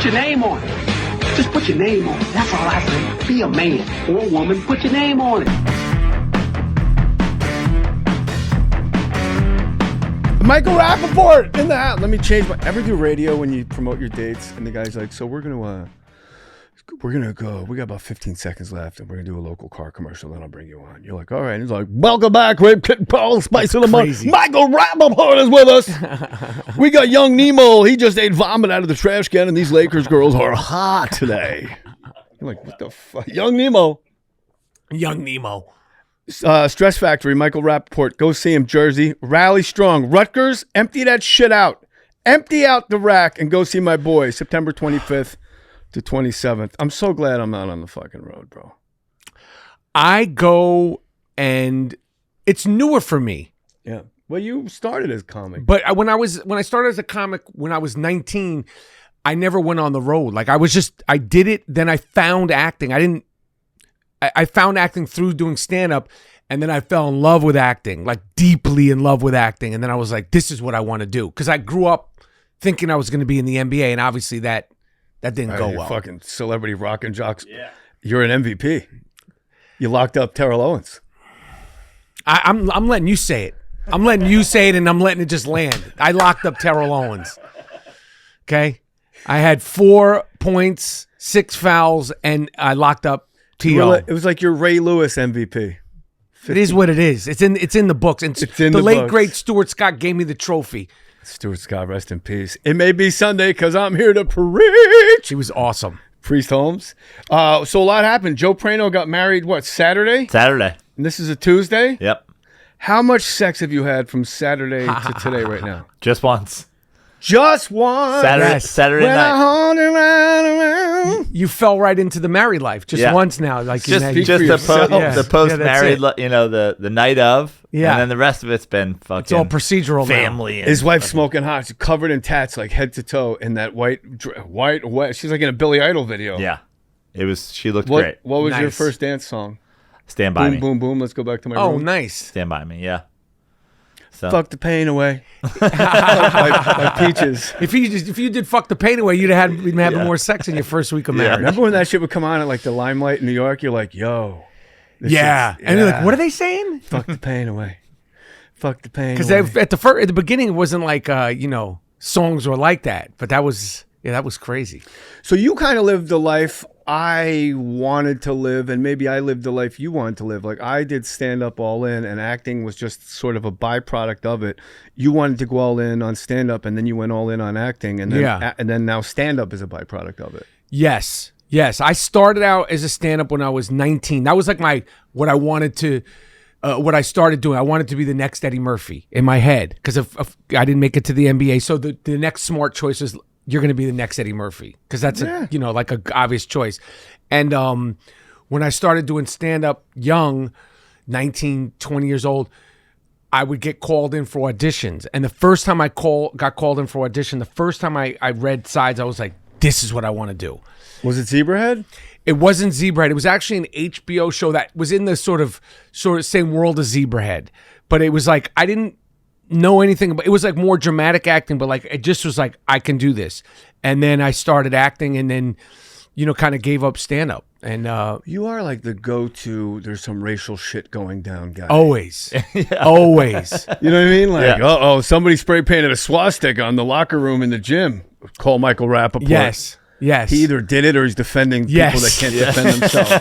Put your name on it. Just put your name on it. That's all I say. Be a man or a woman. Put your name on it. Michael Rapaport in the house. Let me change my. Ever do radio when you promote your dates and the guy's like, so we're gonna go. We got about 15 seconds left, and we're gonna do a local car commercial. Then I'll bring you on. You're like, all right. And he's like, welcome back, Rape Kit Paul, Spice of the Month. Michael Rapaport is with us. We got young Nemo. He just ate vomit out of the trash can, and these Lakers girls are hot today. You're like, what the fuck, young Nemo? Young Nemo. Stress Factory, Michael Rapaport. Go see him, Jersey. Rally strong. Rutgers, empty that shit out. Empty out the rack and go see my boy, September 25th to 27th. I'm so glad I'm not on the fucking road, bro. I go, and it's newer for me. Yeah. Well, you started as a comic. But when I started as a comic when I was 19, I never went on the road. Like I did it, then I found acting. I found acting through doing stand-up, and then I fell in love with acting, like deeply in love with acting. And then I was like, this is what I want to do. Because I grew up thinking I was going to be in the NBA, and obviously that didn't go well. Fucking celebrity rockin' jocks. Yeah. You're an MVP. You locked up Terrell Owens. I'm letting you say it. I'm letting you say it, and I'm letting it just land. I locked up Terrell Owens. Okay? I had 4 points, 6 fouls, and I locked up T.O. It was like your Ray Lewis MVP. 50. It is what it is. It's in the books. And it's in the late books. great Stuart Scott gave me the trophy. Stuart Scott, rest in peace. It may be Sunday because I'm here to preach. He was awesome. Priest Holmes. So a lot happened. Joe Prano got married, what, Saturday? Saturday. And this is a Tuesday? Yep. How much sex have you had from Saturday to today right now? Just once. Just once. Saturday night. You fell right into the married life just once now. Like just the post married, the night of, and then the rest of it's been fucking. It's all procedural. Family. His wife's smoking hot. She's covered in tats, like head to toe, in that white. She's like in a Billy Idol video. Yeah, it was. She looked great. What was your first dance song? Stand by me. Boom, boom, boom. Let's go back to my room. Oh, nice. Stand by me. Yeah. So. Fuck the pain away. like Peaches. If you did fuck the pain away, you'd have had more sex in your first week of marriage. Remember when that shit would come on at like the Limelight in New York? You're like, yo. And you're like, what are they saying? Fuck the pain away. Fuck the pain away. Because at the beginning, it wasn't like songs were like that, but that was crazy. So you kind of lived the life I wanted to live, and maybe I lived the life you wanted to live. Like I did stand up all in, and acting was just sort of a byproduct of it. You wanted to go all in on stand up, and then you went all in on acting, and then and then now stand up is a byproduct of it. Yes. I started out as a stand up when I was 19. That was like what I wanted to. What I started doing, I wanted to be the next Eddie Murphy in my head because if I didn't make it to the NBA. So the next smart choice is you're going to be the next Eddie Murphy because that's like a obvious choice. And when I started doing stand up young, 19, 20 years old, I would get called in for auditions. And the first time I got called in for audition, the first time I read sides, I was like, this is what I want to do. Was it Zebrahead? It wasn't Zebrahead. It was actually an HBO show that was in the sort of same world as Zebrahead. But it was like, I didn't know anything about it. Was like more dramatic acting, but like it just was like, I can do this. And then I started acting and then, kind of gave up stand up. And you are like the go-to, there's some racial shit going down guy. Always. Always. You know what I mean? Like, somebody spray painted a swastika on the locker room in the gym. Call Michael Rapaport. Yes. He either did it or he's defending people that can't defend themselves.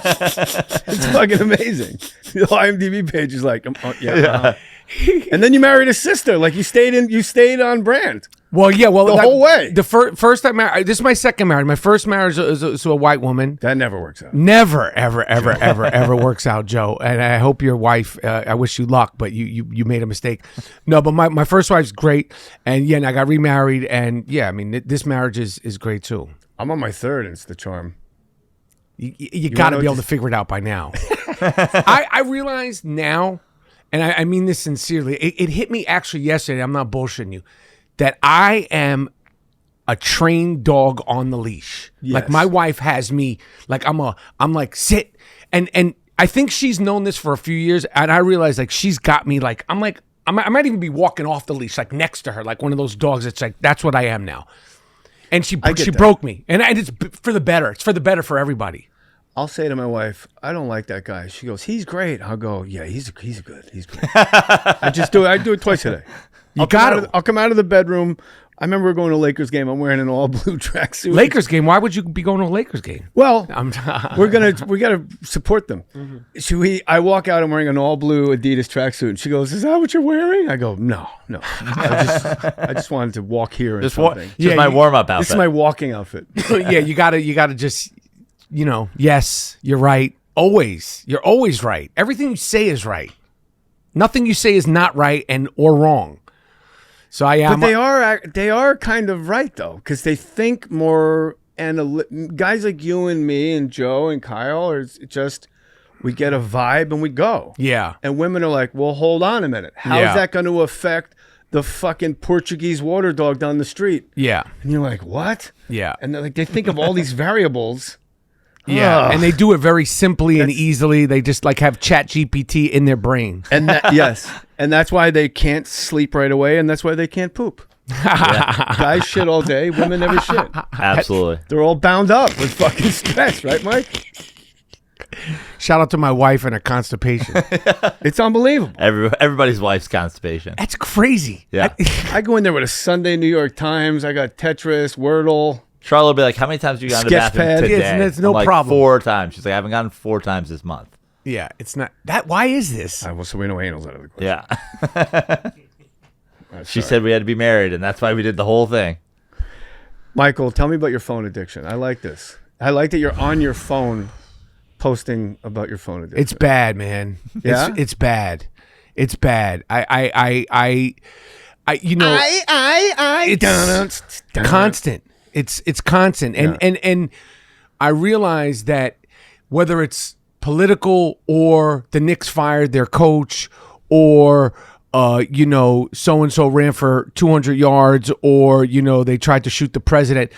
It's fucking amazing. The IMDb page is like, and then you married his sister. Like you stayed on brand. Well, the whole way. The first time married. This is my second marriage. My first marriage was to a white woman. That never works out. Never, ever, ever, ever, ever works out, Joe. And I hope your wife. I wish you luck, but you made a mistake. No, but my first wife's great, and and I got remarried, and I mean this marriage is great too. I'm on my third, and it's the charm. You got to be able to figure it out by now. I realize now, and I mean this sincerely. It hit me actually yesterday. I'm not bullshitting you. That I am a trained dog on the leash. Yes. Like my wife has me, like I'm like sit, and I think she's known this for a few years, and I realize like she's got me like I might even be walking off the leash like next to her, like one of those dogs. It's like that's what I am now. And she broke me. And it's for the better. It's for the better for everybody. I'll say to my wife, I don't like that guy. She goes, he's great. I'll go, yeah, he's good. I do it twice a day. I'll come out of the bedroom. I remember we're going to a Lakers game. I'm wearing an all blue tracksuit. Lakers game? Why would you be going to a Lakers game? Well, we gotta support them. I walk out. I'm wearing an all blue Adidas tracksuit. And she goes, "Is that what you're wearing?" I go, "No." I just wanted to walk here and something. Just my warm up outfit. This is my walking outfit. Yeah, you gotta just, yes, you're right. Always, you're always right. Everything you say is right. Nothing you say is not right or wrong. So I am. But they are kind of right though, because they think more. And guys like you and me and Joe and Kyle are just, we get a vibe and we go. Yeah. And women are like, well, hold on a minute. How's that going to affect the fucking Portuguese water dog down the street? Yeah. And you're like, what? Yeah. And they think of all these variables. Yeah. Ugh. And they do it very simply and easily. They just have Chat GPT in their brain. And yes. And that's why they can't sleep right away, and that's why they can't poop. Guys shit all day, women never shit. Absolutely. They're all bound up with fucking stress, right, Mike? Shout out to my wife and her constipation. It's unbelievable. Everybody's wife's constipation. That's crazy. Yeah. I go in there with a Sunday New York Times. I got Tetris, Wordle. Charlotte will be like, how many times have you gone to the bathroom today? It's no I'm like, problem. 4 times. She's like, I haven't gone 4 times this month. Yeah, it's not that. Why is this? Well, so we know anals out of the question. Yeah. She said we had to be married, and that's why we did the whole thing. Michael, tell me about your phone addiction. I like this. I like that you're on your phone posting about your phone addiction. It's bad, man. Yeah? It's bad. It's bad. It's constant. It's constant. And I realize that whether it's political or the Knicks fired their coach or so-and-so ran for 200 yards or, they tried to shoot the president,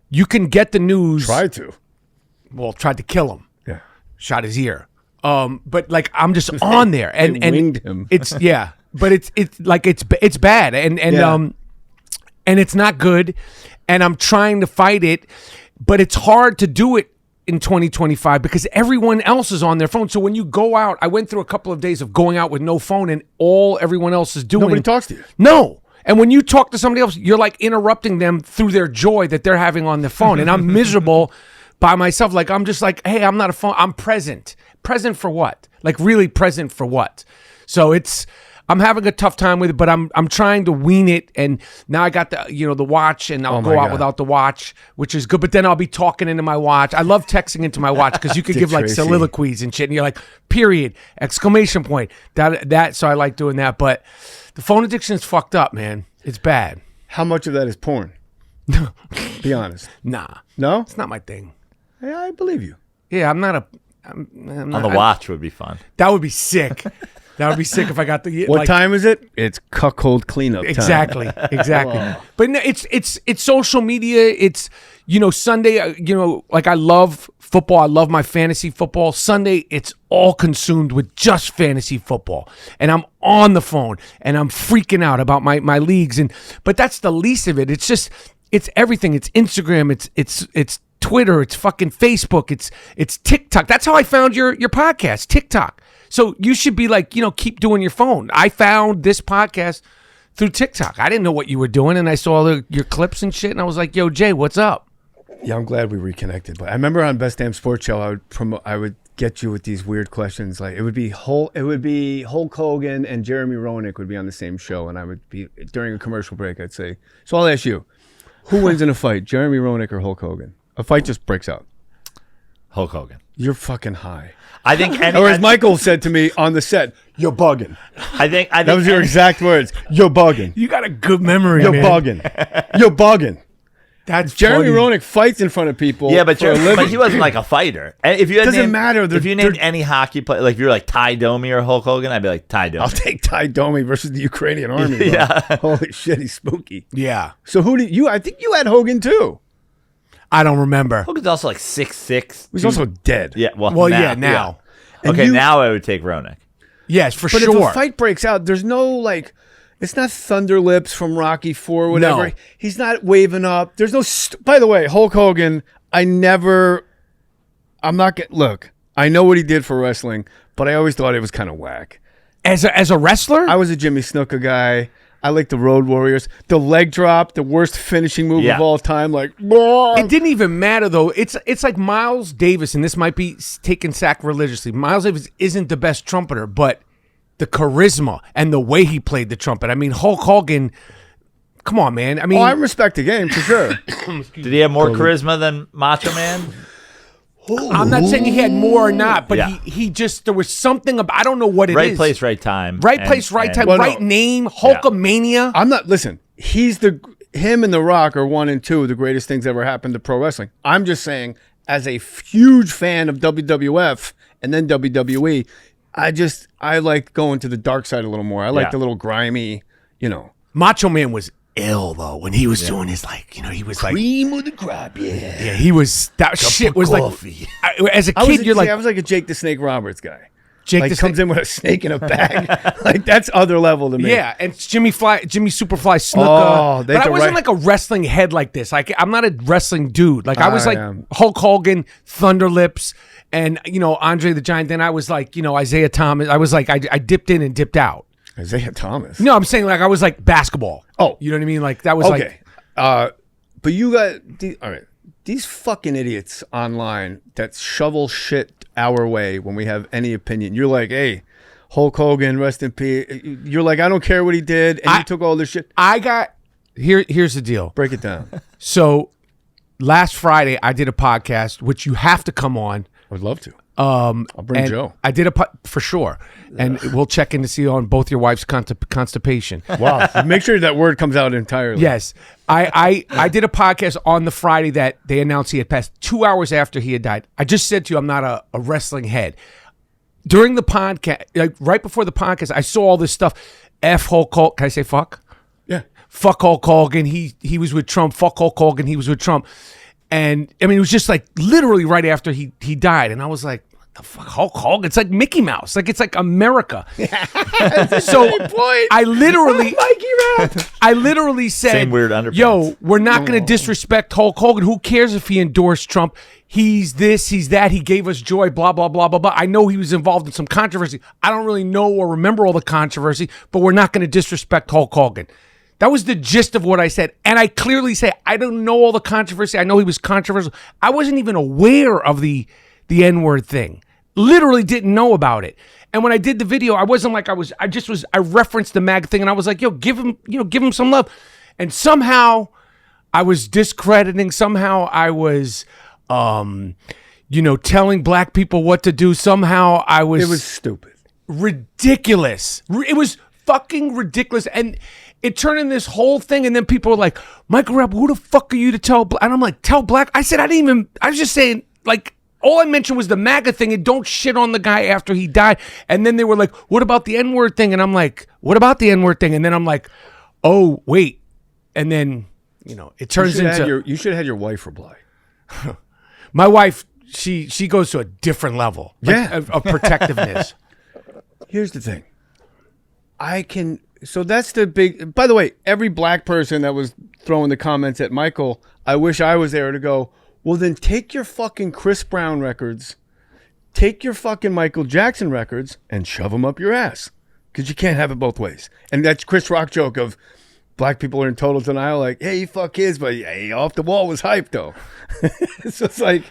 you can get the news. Tried to kill him. Yeah. Shot his ear. But I'm just on there and winged him. It's but it's bad and it's not good, and I'm trying to fight it, but it's hard to do it in 2025 because everyone else is on their phone. So when you go out, I went through a couple of days of going out with no phone, and all everyone else is doing. Nobody talks to you. No. And when you talk to somebody else, you're interrupting them through their joy that they're having on their phone. And I'm miserable by myself. I'm just hey, I'm not a phone. I'm present. Present for what? Really present for what? So I'm having a tough time with it, but I'm trying to wean it, and now I got the watch, and I'll go out without the watch, which is good. But then I'll be talking into my watch. I love texting into my watch because you could give soliloquies and shit, and you're like, period, exclamation point, that. So I like doing that, but the phone addiction is fucked up, man. It's bad. How much of that is porn? Be honest. Nah, no, it's not my thing. Yeah, I believe you. Yeah, I'm not. On the watch would be fun. That would be sick. That would be sick if I got the. What time is it? It's cuckold cleanup time. Exactly. But no, it's social media. It's Sunday. I love football. I love my fantasy football. Sunday, it's all consumed with just fantasy football, and I'm on the phone and I'm freaking out about my leagues. But that's the least of it. It's everything. It's Instagram. It's Twitter. It's fucking Facebook. It's TikTok. That's how I found your podcast, TikTok. So you should be keep doing your phone. I found this podcast through TikTok. I didn't know what you were doing, and I saw your clips and shit, and I was like, yo, Jay, what's up? Yeah, I'm glad we reconnected. But I remember on Best Damn Sports Show, I would get you with these weird questions. It would be Hulk Hogan and Jeremy Roenick would be on the same show, and I would be, during a commercial break, I'd say, so I'll ask you, who wins in a fight, Jeremy Roenick or Hulk Hogan? A fight just breaks out. Hulk Hogan. You're fucking high. I think, or as Michael said to me on the set, "You're bugging." I think that was your exact words. You're bugging. You got a good memory. You're man. bugging. You're bugging. That's Jeremy Roenick fights in front of people. Yeah, but he wasn't like a fighter. And if you had doesn't matter. If you named any hockey player, if you're like Ty Domi or Hulk Hogan, I'd be like Ty Domi. I'll take Ty Domi versus the Ukrainian army. Bro. Yeah. Holy shit, he's spooky. Yeah. So who did you? I think you had Hogan too. I don't remember. Hogan's also 6'6". He's also dead. Yeah. Now. Yeah. Okay, now I would take Roenick. Yes, for but sure. But if a fight breaks out, there's no It's not Thunder Lips from Rocky IV or whatever. No. He's not waving up. There's no... By the way, Hulk Hogan, I'm not getting... Look, I know what he did for wrestling, but I always thought it was kind of whack. As a wrestler? I was a Jimmy Snuka guy. I like the Road Warriors. The leg drop, the worst finishing move of all time. Like, it didn't even matter, though. It's like Miles Davis, and this might be taken sacrilegiously. Miles Davis isn't the best trumpeter, but the charisma and the way he played the trumpet. I mean, Hulk Hogan, come on, man. I mean, I respect the game for sure. Did he have more charisma than Macho Man? I'm not saying he had more or not, but he just, there was something about, I don't know what it is. Right place, right time. Right place, right time, Well, right no. name, Hulkamania. I'm not, listen, him and The Rock are 1 and 2 of the greatest things ever happened to pro wrestling. I'm just saying, as a huge fan of WWF and then WWE, I like going to the dark side a little more. I like the little grimy, Macho Man was ill, though, when he was doing his, he was like... Cream of the crop, Yeah, he was... That shit was coffee. like... As a kid, you're like... I was like a Jake the Snake Roberts guy. Jake like the comes Snake- in with a snake in a bag. Like, that's other level to me. Yeah, and Jimmy Superfly Snuka. Oh, but I wasn't like a wrestling head like this. Like, I'm not a wrestling dude. Like, I was like Hulk Hogan, Thunder Lips, and, Andre the Giant. Then I was like, Isaiah Thomas. I was like, I dipped in and dipped out. Isaiah Thomas. No, I'm saying like I was like basketball. Oh. You know what I mean? Like that was okay. But you got all right. These fucking idiots online that shovel shit our way when we have any opinion. You're like, hey, Hulk Hogan, rest in peace. You're like, I don't care what he did, and you took all this shit. Here's the deal. Break it down. So last Friday I did a podcast, which you have to come on. I would love to. I'll bring Joe. I did for sure, and we'll check in to see on both your wife's constipation. Wow! Make sure that word comes out entirely. Yes, I did a podcast on the Friday that they announced he had passed 2 hours after he had died. I just said to you, I'm not a wrestling head. During the podcast, like right before the podcast, I saw all this stuff. F Hulk Hogan. Can I say fuck? Yeah. Fuck Hulk Hogan. He was with Trump. Fuck Hulk Hogan. He was with Trump. And I mean, it was just like literally right after he died, and I was like, the fuck, Hulk Hogan? It's like Mickey Mouse. Like, it's like America. So I literally said, Same weird underpants. yo, we're not going to disrespect Hulk Hogan. Who cares if he endorsed Trump? He's this, he's that. He gave us joy, blah, blah, blah, blah, blah. I know he was involved in some controversy. I don't really know or remember all the controversy, but we're not going to disrespect Hulk Hogan. That was the gist of what I said. And I clearly say, I don't know all the controversy. I know he was controversial. I wasn't even aware of the N-word thing. Literally didn't know about it. And when I did the video, I wasn't like I referenced the MAG thing and I was like, yo, give him some love. And somehow I was discrediting. Somehow I was, telling black people what to do. Somehow I was. It was stupid. Ridiculous. It was fucking ridiculous. And it turned in this whole thing, and then people were like, Michael Rapaport, who the fuck are you to tell black? And I'm like, tell black? I said, I was just saying, like, all I mentioned was the MAGA thing, and don't shit on the guy after he died. And then they were like, what about the N-word thing? And I'm like, what about the N-word thing? And then I'm like, oh, wait. And then, it turns into... You should have had your wife reply. My wife, she goes to a different level of protectiveness. Here's the thing. So that's the big... By the way, every black person that was throwing the comments at Michael, I wish I was there to go, well, then take your fucking Chris Brown records, take your fucking Michael Jackson records, and shove them up your ass. Because you can't have it both ways. And that's Chris Rock joke of black people are in total denial, like, hey, you fuck kids, but hey, Off the Wall was hype, though. So it's like...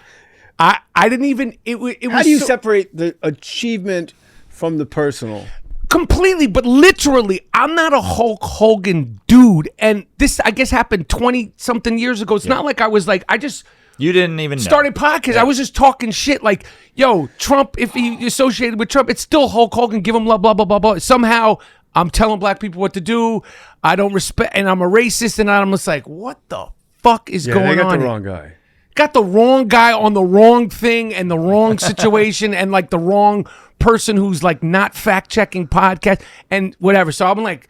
I didn't even... It was how do you separate the achievement from the personal? Completely, but literally, I'm not a Hulk Hogan dude. And this, I guess, happened 20-something years ago. It's not like I was like, I just... You didn't even know. Started podcast. Yeah. I was just talking shit like, yo, Trump, if he associated with Trump, it's still Hulk Hogan, give him love, blah, blah, blah, blah. Somehow, I'm telling black people what to do. I don't respect, and I'm a racist, and I'm just like, what the fuck is going on? They got the wrong guy. Got the wrong guy on the wrong thing and the wrong situation and like the wrong person who's like not fact-checking podcast and whatever. So I'm like,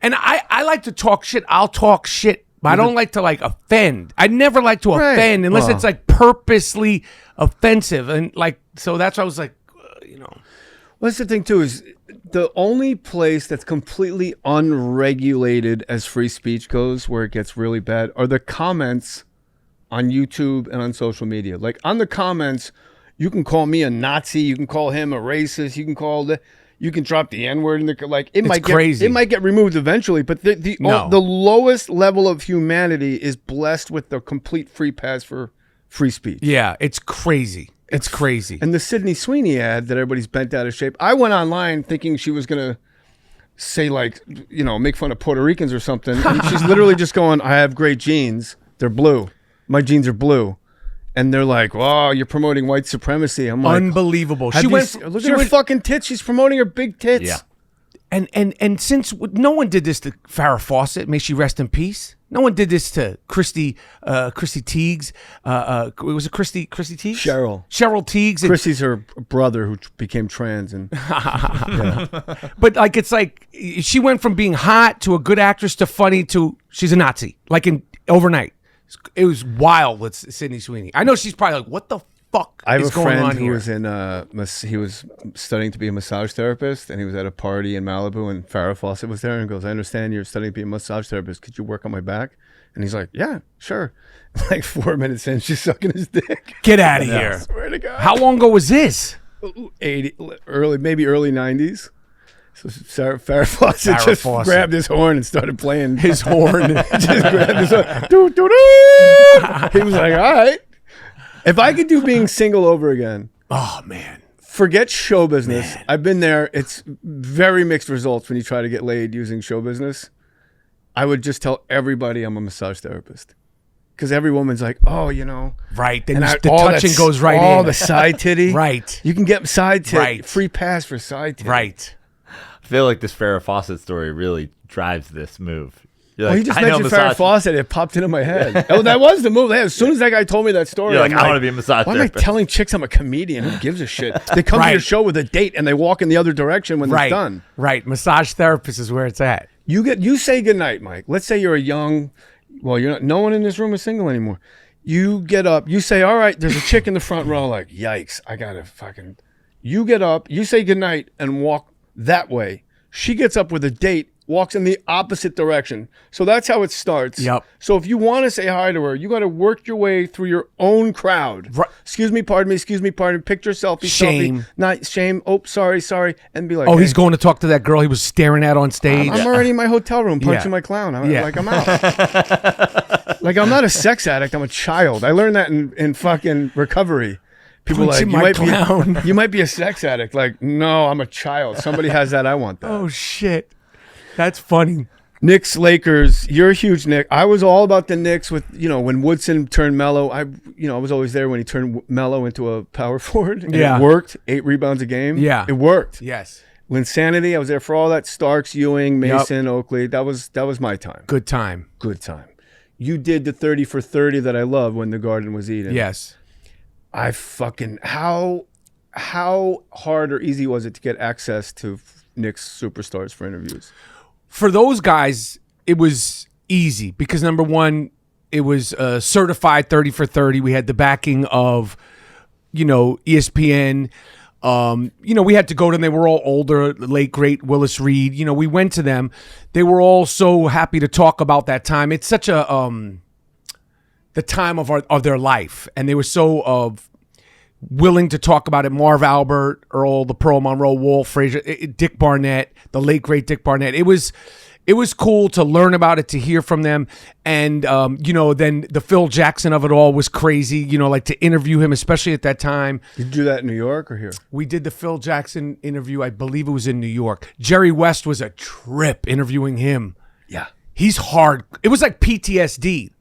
and I like to talk shit. I'll talk shit, but I don't like to like offend. I never like to offend unless it's like purposely offensive. And like, so that's why I was like, Well, that's the thing too, is the only place that's completely unregulated as free speech goes, where it gets really bad, are the comments on YouTube and on social media. Like on the comments, you can call me a Nazi, you can call him a racist, you can drop the N-word in the, like it might get removed eventually, but the lowest level of humanity is blessed with the complete free pass for free speech. Yeah, it's crazy. It's crazy. And the Sydney Sweeney ad that everybody's bent out of shape. I went online thinking she was going to say, like, you know, make fun of Puerto Ricans or something. And she's literally just going, I have great jeans. They're blue. My jeans are blue. And they're like, wow, you're promoting white supremacy. I'm like, unbelievable. Look at her fucking tits. She's promoting her big tits. Yeah. And since no one did this to Farrah Fawcett, may she rest in peace. No one did this to Christy Teigs. Was it Christy Teigs? Cheryl Teigs. Chrissy's her brother who became trans. And But like, it's like she went from being hot to a good actress to funny to she's a Nazi, like in overnight. It was wild with Sydney Sweeney. I know she's probably like, what the fuck I have is a going friend on who here? was he was studying to be a massage therapist, and he was at a party in Malibu, and Farrah Fawcett was there, and goes, I understand you're studying to be a massage therapist. Could you work on my back? And he's like, yeah, sure. Like 4 minutes in, she's sucking his dick. Get out of here. I swear to God. How long ago was this? Maybe early 90s. So Farrah Fawcett grabbed his horn and started playing his horn. Just grabbed his horn. Doo, doo, doo. He was like, all right. If I could do being single over again. Oh, man. Forget show business. Man. I've been there. It's very mixed results when you try to get laid using show business. I would just tell everybody I'm a massage therapist. Because every woman's like, oh, you know. Right. Then the touching goes right in. All the side titty. Right. You can get side titty. Right. Free pass for side titty. Right. I feel like this Farrah Fawcett story really drives this move. Well, like, he just mentioned Farrah Fawcett. It popped into my head. Oh, that was the move. As soon as that guy told me that story, you're like, I want to be a massage why therapist. Am I telling chicks I'm a comedian? Who gives a shit? They come to your show with a date and they walk in the other direction when it's done. Right. Massage therapist is where it's at. You say goodnight, Mike. Let's say you're a young, well, you're not. No one in this room is single anymore. You get up. You say, all right, there's a chick in the front row. Like, yikes, I gotta fucking. You get up. You say goodnight and walk that way. She gets up with a date, walks in the opposite direction. So that's how it starts. Yep. So if you want to say hi to her, you got to work your way through your own crowd. Right. Excuse me, pardon me, picture selfie, shame. Selfie. Not shame. Oh, sorry. And be like, oh, hey, he's going to talk to that girl he was staring at on stage. I'm already in my hotel room punching my clown. I'm out. Like, I'm not a sex addict. I'm a child. I learned that in fucking recovery. People like, you might be a sex addict. Like, no, I'm a child. Somebody has that. I want that. Oh, shit. That's funny. Knicks, Lakers. You're a huge Knick. I was all about the Knicks with, when Woodson turned Melo. I was always there when he turned Melo into a power forward. And it worked. 8 rebounds a game. Yeah. It worked. Yes. Linsanity, I was there for all that. Starks, Ewing, Mason, Oakley. That was my time. Good time. Good time. You did the 30 for 30 that I love when the Garden was eaten. Yes. I fucking how hard or easy was it to get access to Knicks superstars for interviews? For those guys, it was easy because number one, it was certified 30 for 30. We had the backing of, ESPN. We had to go to them. They were all older, late great Willis Reed. We went to them. They were all so happy to talk about that time. It's such a the time of their life, and they were so willing to talk about it. Marv Albert, Earl, the Pearl Monroe, Wall, Frazier, Dick Barnett, the late great Dick Barnett. It was cool to learn about it, to hear from them, and then the Phil Jackson of it all was crazy. Like to interview him, especially at that time. Did you do that in New York or here? We did the Phil Jackson interview. I believe it was in New York. Jerry West was a trip interviewing him. Yeah, he's hard. It was like PTSD.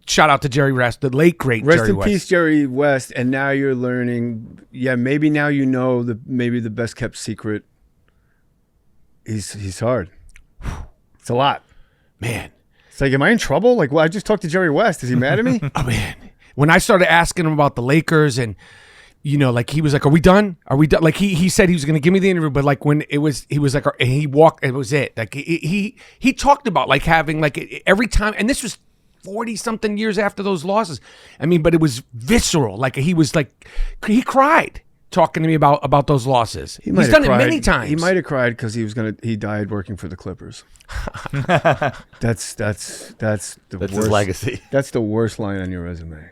Shout out to Jerry West, the late great Jerry West. Rest in peace, Jerry West. And now you're learning. Yeah, maybe now maybe the best kept secret. He's hard. It's a lot, man. It's like, am I in trouble? Like, well, I just talked to Jerry West. Is he mad at me? Oh man, when I started asking him about the Lakers and like he was like, "Are we done? Are we done?" Like he said he was going to give me the interview, but like when he was like, and he walked, it was it. Like he talked about like having like every time, and this was 40-something years after those losses. I mean, but it was visceral. Like he was like, he cried. talking to me about those losses. He might He's have done cried. it many times. He might have cried because he died working for the Clippers. That's That's worst his legacy. That's the worst line on your resume.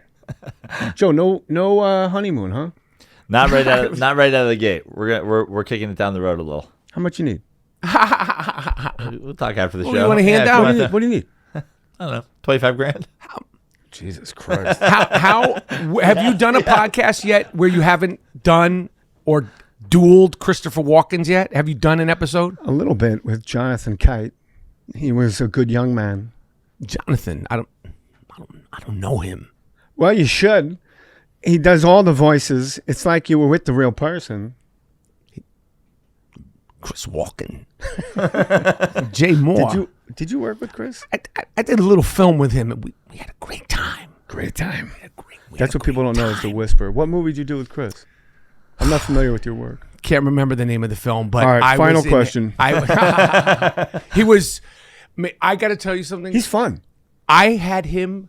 Joe, no honeymoon, huh? Not right out of the gate. We're kicking it down the road a little. How much you need? We'll talk after the show. You want to hand out? What do you need? I don't know, $25,000. Jesus Christ. How have you done a podcast yet where you haven't done or dueled Christopher Walken yet? Have you done an episode? A little bit with Jonathan Keitel. He was a good young man. Jonathan, I don't know him. Well, you should. He does all the voices. It's like you were with the real person. Chris Walken. Jay Mohr. Did you work with Chris? I did a little film with him, and we had a great time. Great time. That's what people don't know is the whisper. What movie did you do with Chris? I'm not familiar with your work. Can't remember the name of the film, but all right, final question. He was. I got to tell you something. He's fun. I had him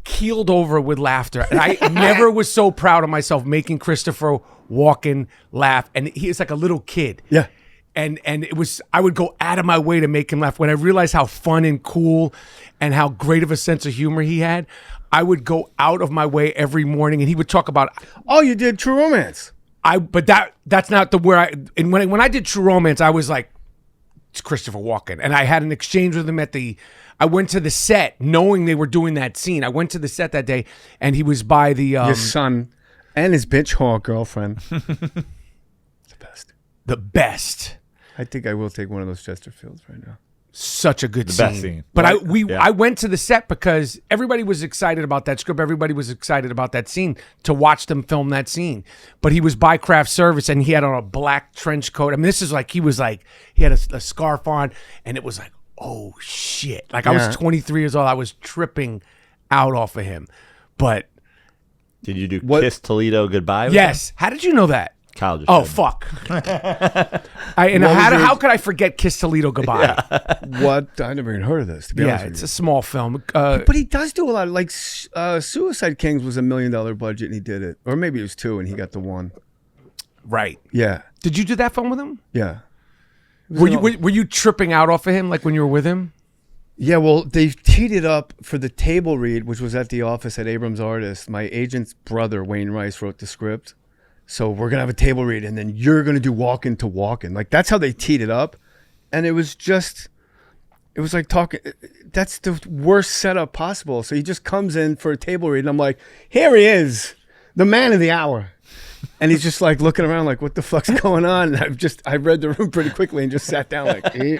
keeled over with laughter, and I never was so proud of myself making Christopher Walken laugh. And he is like a little kid. Yeah. And it was, I would go out of my way to make him laugh. When I realized how fun and cool and how great of a sense of humor he had, I would go out of my way every morning, and he would talk about. Oh, you did True Romance. But that's not the where I. And when I did True Romance, I was like, it's Christopher Walken, and I had an exchange with him at the. I went to the set knowing they were doing that scene. I went to the set that day, and he was by the his son and his bitch whore girlfriend. The best. The best. I think I will take one of those Chesterfields right now. Such a good The scene. best scene. But Right? I went to the set because everybody was excited about that script. Everybody was excited about that scene to watch them film that scene. But he was by craft service, and he had on a black trench coat. I mean, this is like he had a scarf on, and it was like, oh shit! Like I was 23 years old. I was tripping out off of him. But Did you do Kiss Toledo Goodbye? With yes. him? How did you know that? Kyle just Oh showed me. fuck! How could I forget Kiss Toledo Goodbye? What? I never even heard of this. To be honest with It's you. a small film. But he does do a lot. Like Suicide Kings was $1 million budget, and he did it, or maybe it was 2, and he got the 1. Right. Yeah, Did you do that film with him? yeah. Were you tripping out off of him like when you were with him? Yeah, well, they teed it up for the table read, which was at the office at Abrams Artists. My agent's brother, Wayne Rice, wrote the script. So we're going to have a table read, and then you're going to do Walken to Walken. Like, that's how they teed it up. And it was like talking. That's the worst setup possible. So he just comes in for a table read, and I'm like, here he is, the man of the hour. And he's just like looking around like, what the fuck's going on? And I read the room pretty quickly and just sat down like, eh.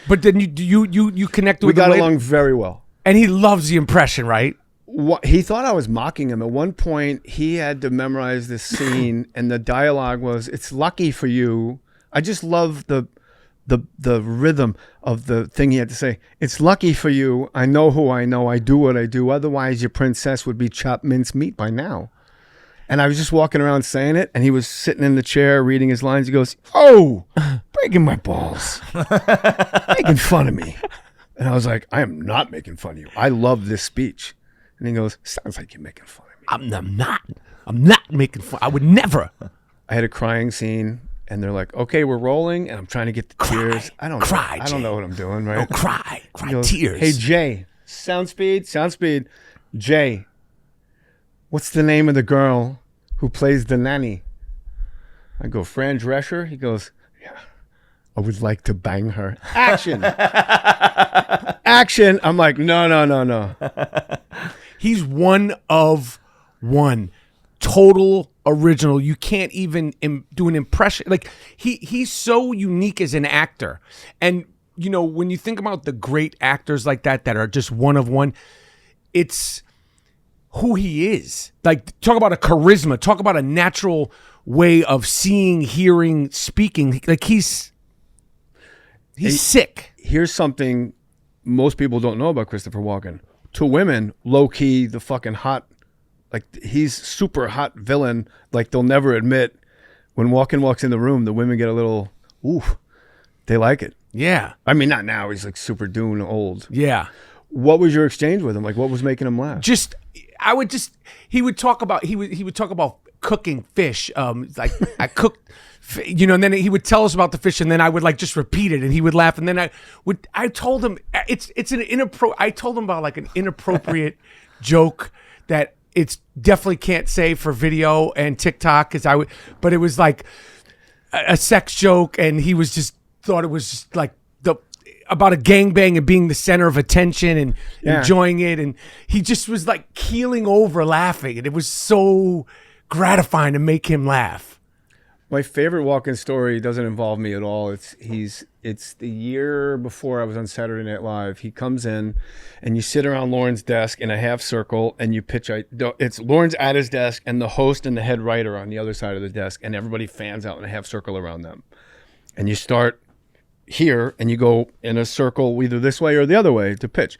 But then you connected with We him got later? along very well. And he loves the impression, right? He thought I was mocking him. At one point, he had to memorize this scene, and the dialogue was, "It's lucky for you." I just love the rhythm of the thing he had to say. "It's lucky for you. I know who I know. I do what I do. Otherwise, your princess would be chopped minced meat by now." And I was just walking around saying it, and he was sitting in the chair reading his lines. He goes, "Oh, breaking my balls, making fun of me." And I was like, "I am not making fun of you. I love this speech." And he goes, "Sounds like you're making fun of me." I'm not making fun. I would never. I had a crying scene, and they're like, "Okay, we're rolling," and I'm trying to get the tears. I don't know what I'm doing, right? Oh, cry, He goes, tears. "Hey, Jay, sound speed. Jay, what's the name of the girl who plays the nanny?" I go, "Fran Drescher." He goes, "Yeah, I would like to bang her." Action. Action. I'm like, no. He's one of one. Total original. You can't even do an impression. Like he's so unique as an actor. And you know, when you think about the great actors like that are just one of one, it's who he is. Like, talk about a charisma, talk about a natural way of seeing, hearing, speaking. Like he's sick. Here's something most people don't know about Christopher Walken. To women, low key, the fucking hot, like he's super hot villain. Like they'll never admit when Walken walks in the room, the women get a little, ooh, they like it. Yeah. I mean, not now. He's like super dune old. Yeah. What was your exchange with him? Like, what was making him laugh? He would talk about cooking fish. Like I cooked, and then he would tell us about the fish, and then I would like just repeat it, and he would laugh, and then I told him I told him about like an inappropriate joke that it's definitely can't say for video and TikTok but it was like a sex joke, and he was just thought it was just like about a gangbang and being the center of attention and enjoying it, and he just was like keeling over laughing, and it was so gratifying to make him laugh. My favorite Walken story doesn't involve me at all. It's the year before I was on Saturday Night Live. He comes in, and you sit around Lauren's desk in a half circle, and you pitch. It's Lauren's at his desk, and the host and the head writer on the other side of the desk, and everybody fans out in a half circle around them. And you start here, and you go in a circle either this way or the other way to pitch.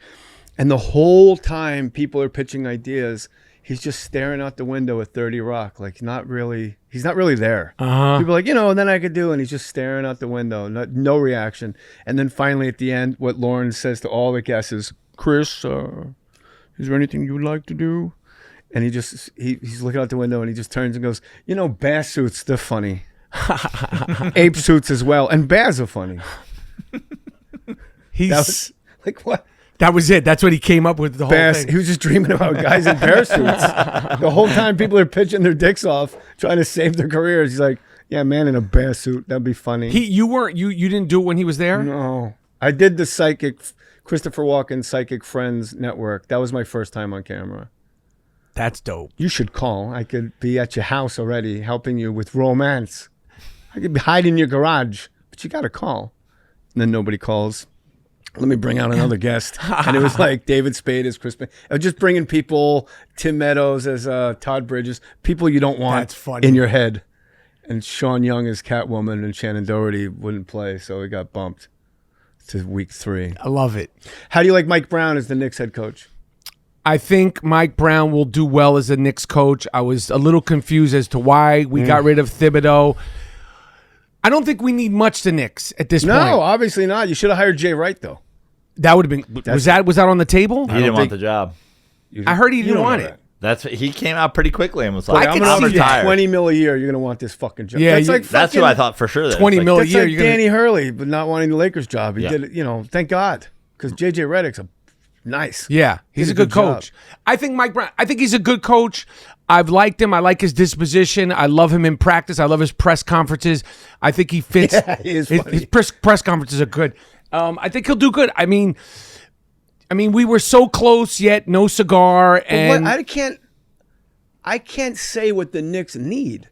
And the whole time people are pitching ideas, he's just staring out the window at 30 Rock, like he's not really there. People are like, and then I could do, and he's just staring out the window, no reaction. And then finally at the end, what Lauren says to all the guests is, Chris, is there anything you would like to do? And he's looking out the window, and he just turns and goes, bass suits, they're funny. Ape suits as well, and bears are funny. That was like, what? That was it. That's what he came up with, the whole thing. He was just dreaming about guys in bear suits. The whole time people are pitching their dicks off, trying to save their careers. He's like, yeah, man in a bear suit, that'd be funny. You didn't do it when he was there? No. I did the Christopher Walken Psychic Friends Network. That was my first time on camera. That's dope. You should call. I could be at your house already helping you with romance. I could be hiding in your garage, but you got to call. And then nobody calls. Let me bring out another guest. And it was like David Spade as Chris. I was just bringing people, Tim Meadows as Todd Bridges, people you don't want in your head. And Sean Young as Catwoman, and Shannon Doherty wouldn't play, so he got bumped to week 3. I love it. How do you like Mike Brown as the Knicks head coach? I think Mike Brown will do well as a Knicks coach. I was a little confused as to why we got rid of Thibodeau. I don't think we need much to Knicks at this point. No, obviously not. You should have hired Jay Wright, though. That would have been. Was that on the table? He didn't want the job. I heard he didn't want it. He came out pretty quickly and was like, I'm going to retire. $20 million a year. You're going to want this fucking job. Yeah, that's what I thought for sure. $20 million a year. That's like Danny Hurley, but not wanting the Lakers job. He did it. Thank God, because JJ Redick's nice. Yeah, he's a good coach. Job. I think Mike Brown. I think he's a good coach. I've liked him. I like his disposition. I love him in practice. I love his press conferences. I think he fits. Yeah, he is funny. His press conferences are good. I think he'll do good. I mean, we were so close yet no cigar, and I can't say what the Knicks need.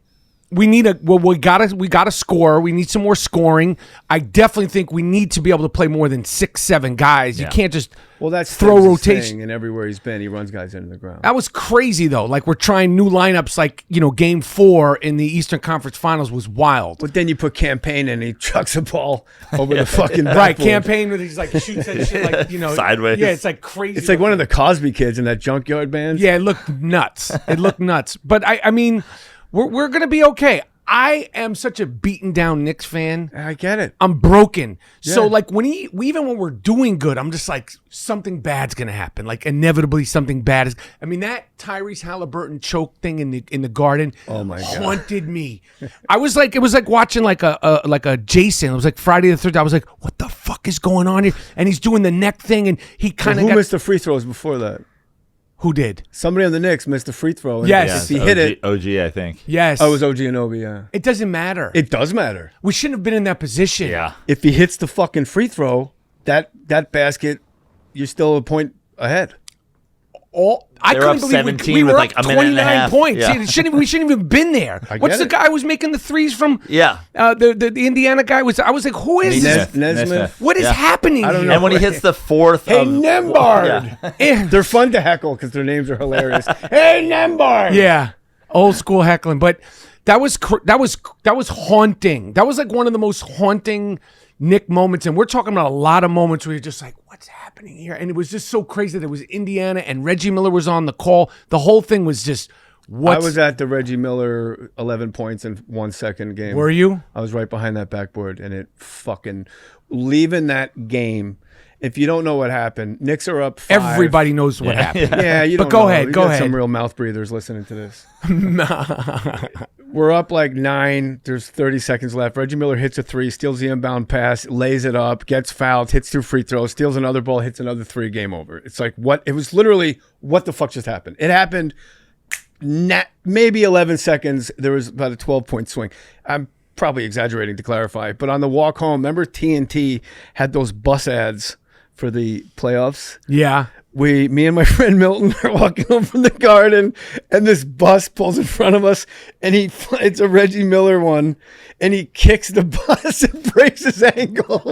We gotta score. We need some more scoring. I definitely think we need to be able to play more than 6-7 guys. You can't just throw rotation. And everywhere he's been, he runs guys into the ground. That was crazy though. Like we're trying new lineups. Like Game 4 in the Eastern Conference Finals was wild. But then you put Campaign and he chucks a ball over the fucking right. Campaign with he's like shoots that shit like sideways. Yeah, it's like crazy. It's like one of the Cosby kids in that Junkyard Band. Yeah, it looked nuts. But I mean. We're going to be okay. I am such a beaten down Knicks fan. I get it. I'm broken. Yeah. So like even when we're doing good, I'm just like something bad's going to happen. Like inevitably something bad is. I mean that Tyrese Halliburton choke thing in the Garden. Oh my God. Haunted me. It was like watching like a Jason. It was like Friday the 13th. I was like, what the fuck is going on here? And he's doing the neck thing, and he kind of missed the free throws before that. Who did? Somebody on the Knicks missed a free throw. Yes. If he hit it. OG, I think. Yes. Oh, it was OG Anunoby, yeah. It doesn't matter. It does matter. We shouldn't have been in that position. Yeah. If he hits the fucking free throw, that basket, you're still a point ahead. I couldn't believe we were like up a minute and a 29 half. points. Yeah. We shouldn't even been there. What's the guy who was making the threes from? Yeah. The Indiana guy was. I was like, who is this? Nesmith. What is happening? I don't here? know. And when he hits the fourth, hey Nembhard. They're fun to heckle because their names are hilarious. Hey Nembhard. Yeah, old school heckling. But that was haunting. That was like one of the most haunting Nick moments, and we're talking about a lot of moments where you're just like, what's happening here? And it was just so crazy that it was Indiana and Reggie Miller was on the call. The whole thing was just I was at the Reggie Miller 11 points in 1 second game. Were you? I was right behind that backboard, and it fucking leaving that game. If you don't know what happened, Knicks are up 5. Everybody knows what happened. Yeah, you don't But go know. ahead, We go got ahead. Some real mouth breathers listening to this. We're up like 9. There's 30 seconds left. Reggie Miller hits a 3, steals the inbound pass, lays it up, gets fouled, hits 2 free throws, steals another ball, hits another 3, game over. It's like, what? It was literally, what the fuck just happened? It happened maybe 11 seconds. There was about a 12-point swing. I'm probably exaggerating to clarify, but on the walk home, remember TNT had those bus ads for the playoffs? Yeah. Me and my friend Milton are walking home from the Garden, and this bus pulls in front of us, and it's a Reggie Miller one, and he kicks the bus and breaks his ankle.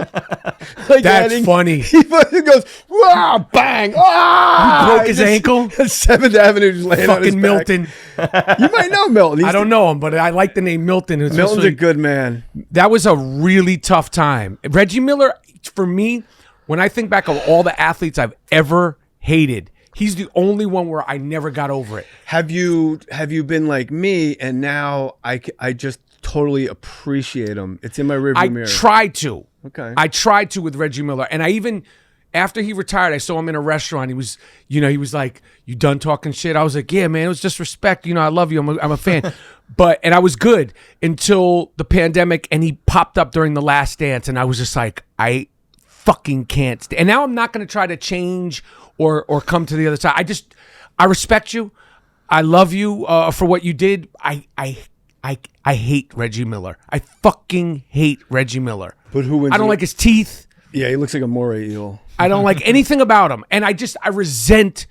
Like That's funny. He goes, wow, bang, ah! He broke his ankle? 7th Avenue just laying on his Fucking back. Milton. You might know Milton. I don't know him, but I like the name Milton. Milton's a good man. That was a really tough time. Reggie Miller, for me, when I think back of all the athletes I've ever hated, he's the only one where I never got over it. Have you been like me, and now I just totally appreciate him? It's in my rearview mirror. I tried to. Okay. I tried to with Reggie Miller, and I even after he retired, I saw him in a restaurant. He was like, "You done talking shit?" I was like, "Yeah, man, it was just respect. I love you. I'm a fan." And I was good until the pandemic, and he popped up during the Last Dance, and I was just like, I fucking can't. And now I'm not going to try to change or come to the other side. I respect you. I love you for what you did. I hate Reggie Miller. I fucking hate Reggie Miller. But who wins? I don't like his teeth. Yeah, he looks like a moray eel. I don't like anything about him. And I resent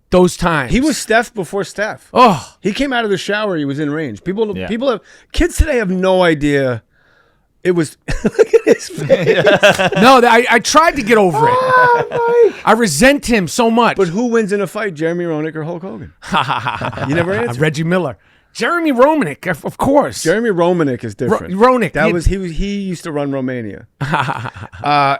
those times. He was Steph before Steph. Oh. He came out of the shower. He was in range. Kids today have no idea. It was, look at his face. No, I tried to get over it. I resent him so much. But who wins in a fight, Jeremy Roenick or Hulk Hogan? You never answered. Reggie Miller. Jeremy Roenick, of course. Jeremy Roenick is different. Roenick. He used to run Romania.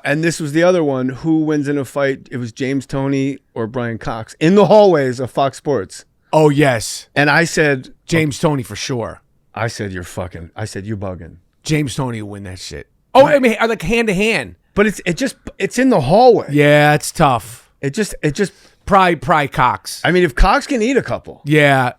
And this was the other one. Who wins in a fight? It was James Toney or Brian Cox in the hallways of Fox Sports. Oh, yes. And I said James Toney for sure. I said you bugging. James Toney will win that shit. Oh, I mean, like hand to hand. But it's in the hallway. Yeah, it's tough. It just Probably Cox. I mean, if Cox can eat a couple. Yeah.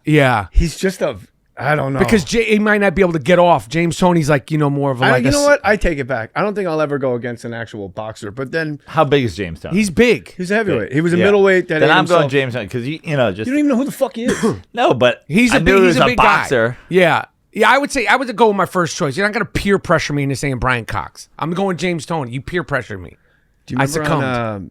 He's just I don't know. Because he might not be able to get off. James Toney's like, more of a you know what? I take it back. I don't think I'll ever go against an actual boxer. But then, how big is James Toney? He's big. He's a heavyweight. He was a middleweight. Then I'm going James Toney because you don't even know who the fuck he is. No, but he's a big boxer. Guy. Yeah. Yeah, I would go with my first choice. You're not going to peer pressure me into saying Brian Cox. I'm going James Toney. You peer pressure me. Do you remember on,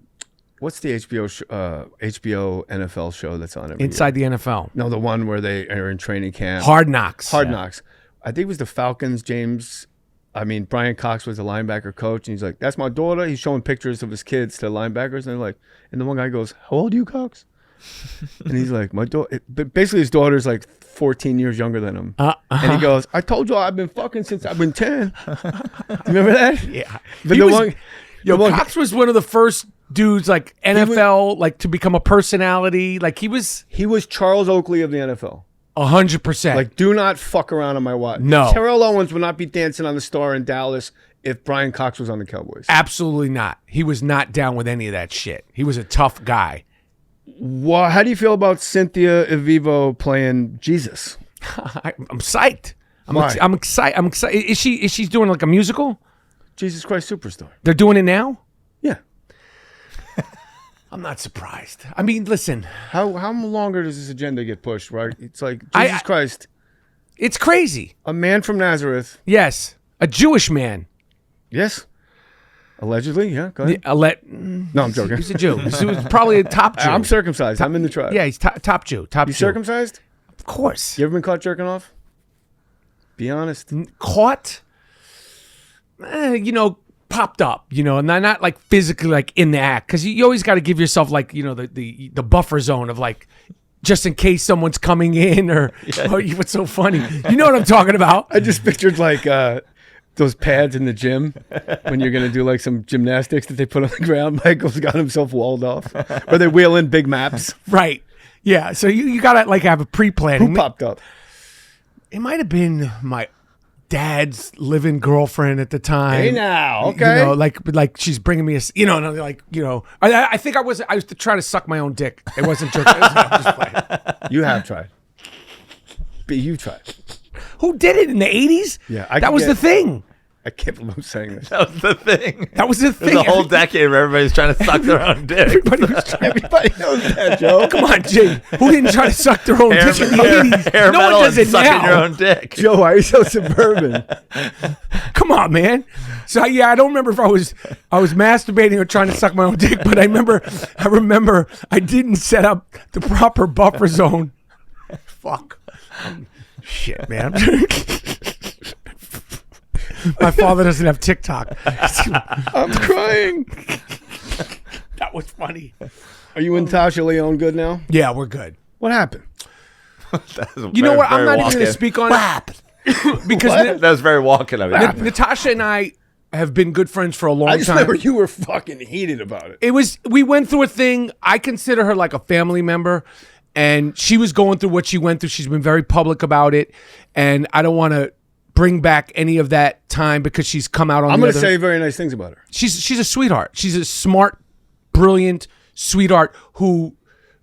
what's the HBO NFL show that's on every Inside year? the NFL. No, the one where they are in training camp. Hard Knocks. Knocks. I think it was the Falcons. Brian Cox was the linebacker coach, and he's like, "That's my daughter." He's showing pictures of his kids to linebackers, and the one guy goes, "How old are you, Cox?" And he's like, "My daughter." But basically, his daughter's like 14 years younger than him. And he goes, "I told you I've been fucking since I've been 10. Remember that? Yeah. But Cox was one of the first dudes like NFL to become a personality. Like he was Charles Oakley of the NFL. 100%. Like, do not fuck around on my watch. No. Terrell Owens would not be dancing on the Star in Dallas if Brian Cox was on the Cowboys. Absolutely not. He was not down with any of that shit. He was a tough guy. Well, how do you feel about Cynthia Erivo playing Jesus? I'm psyched. Why? I'm excited. Is she doing like a musical? Jesus Christ Superstar. They're doing it now? Yeah. I'm not surprised. I mean, listen. How longer does this agenda get pushed, right? It's like, Jesus Christ. It's crazy. A man from Nazareth. Yes. A Jewish man. Yes. Allegedly, yeah. Go ahead. No, I'm joking. He's a Jew. He was probably a top Jew. I'm circumcised. I'm in the tribe. Yeah, he's top Jew. You circumcised? Of course. You ever been caught jerking off? Be honest. Caught? Popped up, and not like physically like in the act, because you always got to give yourself like, the buffer zone of like, just in case someone's coming in or what's so funny. You know what I'm talking about? I just pictured like those pads in the gym when you're going to do like some gymnastics that they put on the ground. Michael's got himself walled off. Or they wheel in big maps. Right. Yeah. So you got to like have a pre-planning. Who popped up? It might have been dad's living girlfriend at the time. Hey now, okay. You know, like she's bringing me I think I was trying to suck my own dick. It wasn't just, just playing. You have tried. But you tried. Who did it in the 80s? Yeah. That was the thing. I can't believe I'm saying this. That was the thing. That was the thing. There's a whole decade where everybody's trying to suck their own dick. Everybody knows that, Joe. Come on, Jay. Who didn't try to suck their own dick in the 80s? Hair No metal one does and it sucking now. your own dick. Joe, why are you so suburban? Come on, man. So yeah, I don't remember if I was masturbating or trying to suck my own dick, but I remember I didn't set up the proper buffer zone. Fuck. Shit, man. My father doesn't have TikTok. I'm crying. That was funny. Are you and Natasha Lyonne good now? Yeah, we're good. What happened? You know what? I'm not even going to speak on it. Because that was very Walken of it. Natasha and I have been good friends for a long I just time. remember you were fucking heated about it. We went through a thing. I consider her like a family member, and she was going through what she went through. She's been very public about it, and I don't want to bring back any of that time because she's come out on I'm going to say very nice things about her. She's a sweetheart. She's a smart, brilliant sweetheart who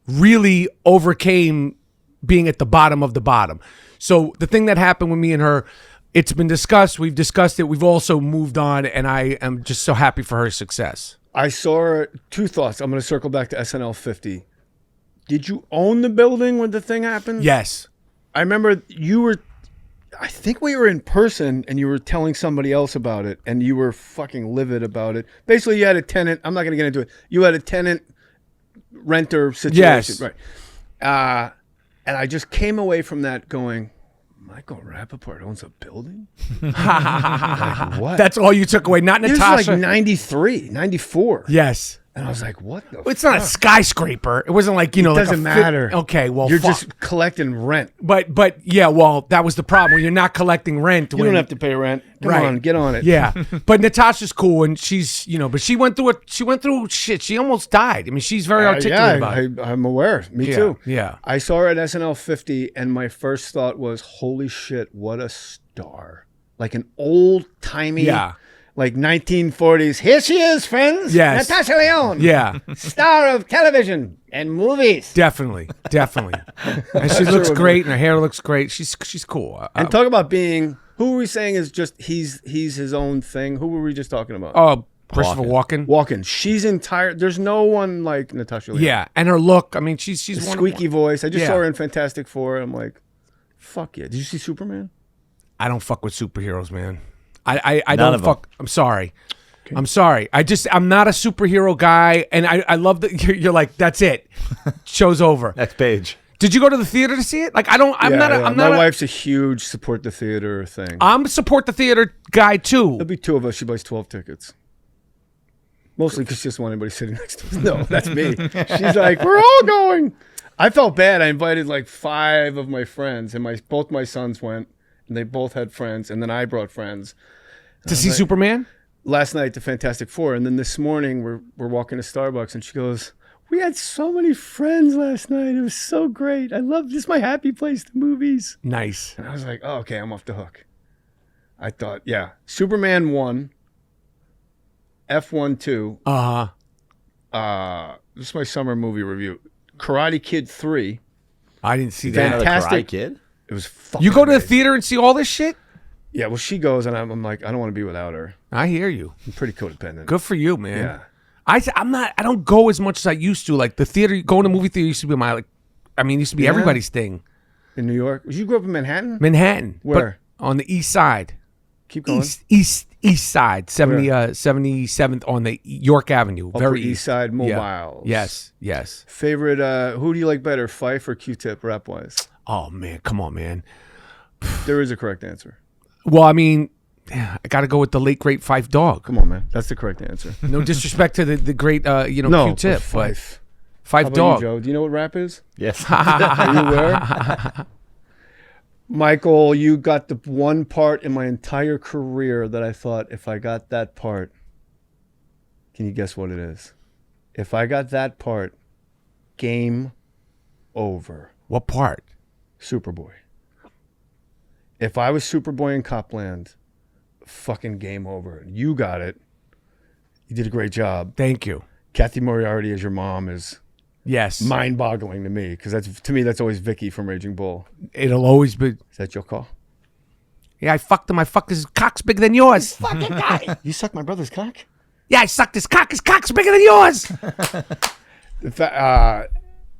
really overcame being at the bottom of the bottom. So the thing that happened with me and her, it's been discussed. We've discussed it. We've also moved on, and I am just so happy for her success. I saw her. Two thoughts. I'm going to circle back to SNL 50. Did you own the building when the thing happened? Yes. I remember I think we were in person and you were telling somebody else about it and you were fucking livid about it. Basically, you had a tenant. I'm not going to get into it. You had a tenant renter situation. Yes. Right. And I just came away from that going, Michael Rapaport owns a building? Like, what? That's all you took away, not Natasha. It was like 93, 94. Yes. And I was like, what the It's not a skyscraper. It wasn't like, It like doesn't matter. Okay, well, you're fuck. just collecting rent. But yeah, well, that was the problem. When you're not collecting rent. You don't have to pay rent. Come on, get on it. Yeah. But Natasha's cool, and she's, but she went through it. She went through shit. She almost died. I mean, she's very articulate about it. I'm aware. Me too. Yeah. I saw her at SNL 50, and my first thought was, holy shit, what a star. Like an old-timey, like 1940s. Here she is, friends. Yes. Natasha Lyonne. Yeah. Star of television and movies. Definitely. And she looks great, and her hair looks great. She's cool. And talk about being, who were we saying is just, he's his own thing? Who were we just talking about? Oh, Christopher Walken. Walken. She's entire, there's no one like Natasha Lyonne. Yeah, and her look, I mean, she's the one squeaky voice. I just saw her in Fantastic Four. I'm like, fuck yeah. Did you see Superman? I don't fuck with superheroes, man. I don't fuck. I'm sorry. Okay. I'm sorry. I'm not a superhero guy, and I love that you're like, that's it. Show's over. Next page. Did you go to the theater to see it? Like, I'm not. My wife's a huge support the theater thing. I'm a support the theater guy too. There'll be two of us. She buys 12 tickets. Mostly because she doesn't want anybody sitting next to us. No, that's me. She's like, we're all going. I felt bad. I invited like 5 of my friends, and both my sons went, and they both had friends, and then I brought friends. To see Superman? Last night, the Fantastic Four, and then this morning we're walking to Starbucks, and she goes, we had so many friends last night. It was so great. I love this. Is my happy place to movies. Nice. And I was like, oh, okay, I'm off the hook. I thought, yeah, Superman 1, F1 2. This is my summer movie review. Karate Kid 3. I didn't see that. Fantastic. Karate Kid? It was fucking You go to the amazing. theater and see all this shit? Yeah, well, she goes, and I'm like, I don't want to be without her. I hear you. I'm pretty codependent. Good for you, man. Yeah. I don't go as much as I used to. Like the theater, going to movie theater used to be used to be everybody's thing. In New York? You grew up in Manhattan? Manhattan. Where? But on the east side. Keep going. East side, 77th on the York Avenue. Upper Very East Side Mobiles. Yeah. Yes. Favorite, who do you like better, Fife or Q-Tip, rap-wise? Oh, man. Come on, man. There is a correct answer. Well, I mean, I got to go with the late, great Fife Dog. Come on, man. That's the correct answer. No disrespect to the great, No, Q-Tip. Fife. Fife How about Dog. you, Joe? Do you know what rap is? Yes. Are you aware? Michael, you got the one part in my entire career that I thought, if I got that part, can you guess what it is? If I got that part, game over. What part? Superboy. if I was Superboy in Copland, fucking game over. You got it. You did a great job. Thank you. Kathy Moriarty as your mom is mind-boggling to me, because that's always Vicky from Raging Bull. It'll always be. Is that your call? Yeah, I fucked him. I fucked his cock's bigger than yours. Fucking guy. You sucked my brother's cock? Yeah, I sucked his cock. His cock's bigger than yours.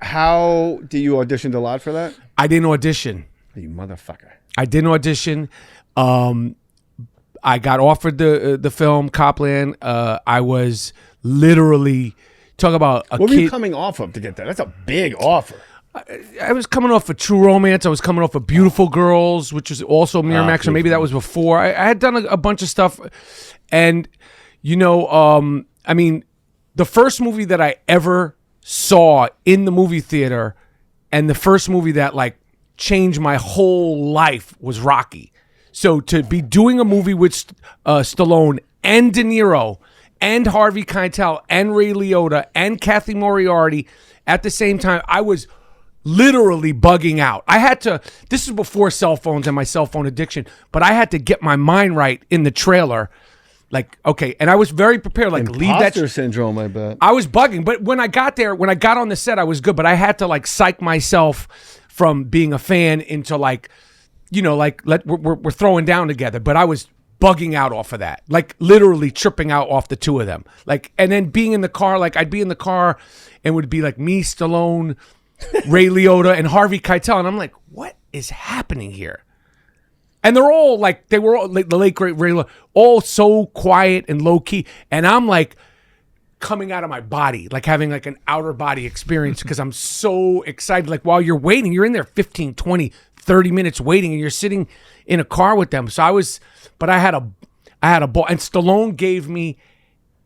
How do you auditioned a lot for that? I didn't audition. You motherfucker. I didn't audition. I got offered the film Copland. I was literally talk about a What kid. were you coming off of to get that? That's a big offer. I was coming off of True Romance. I was coming off of Beautiful Girls, which was also Miramax, or maybe that was before. I had done a bunch of stuff, and I mean, the first movie that I ever saw in the movie theater, and the first movie that like changed my whole life was Rocky. So to be doing a movie with Stallone and De Niro and Harvey Keitel and Ray Liotta and Kathy Moriarty at the same time, I was literally bugging out. I had to, this is before cell phones and my cell phone addiction, but I had to get my mind right in the trailer. Like, okay, and I was very prepared. Like, leave that. Imposter syndrome, I bet. I was bugging, but when I got there, when I got on the set, I was good. But I had to like psych myself from being a fan into like, we're throwing down together. But I was bugging out off of that, like literally tripping out off the two of them. Like, and then being in the car, like I'd be in the car, and it would be like me, Stallone, Ray Liotta, and Harvey Keitel, and I'm like, what is happening here? And they're all like, they were all like the late great Ray Liotta, all so quiet and low key, and I'm like coming out of my body, like having like an outer body experience because I'm so excited. Like while you're waiting, you're in there 15, 20, 30 minutes waiting, and you're sitting in a car with them. So I had a ball, and Stallone gave me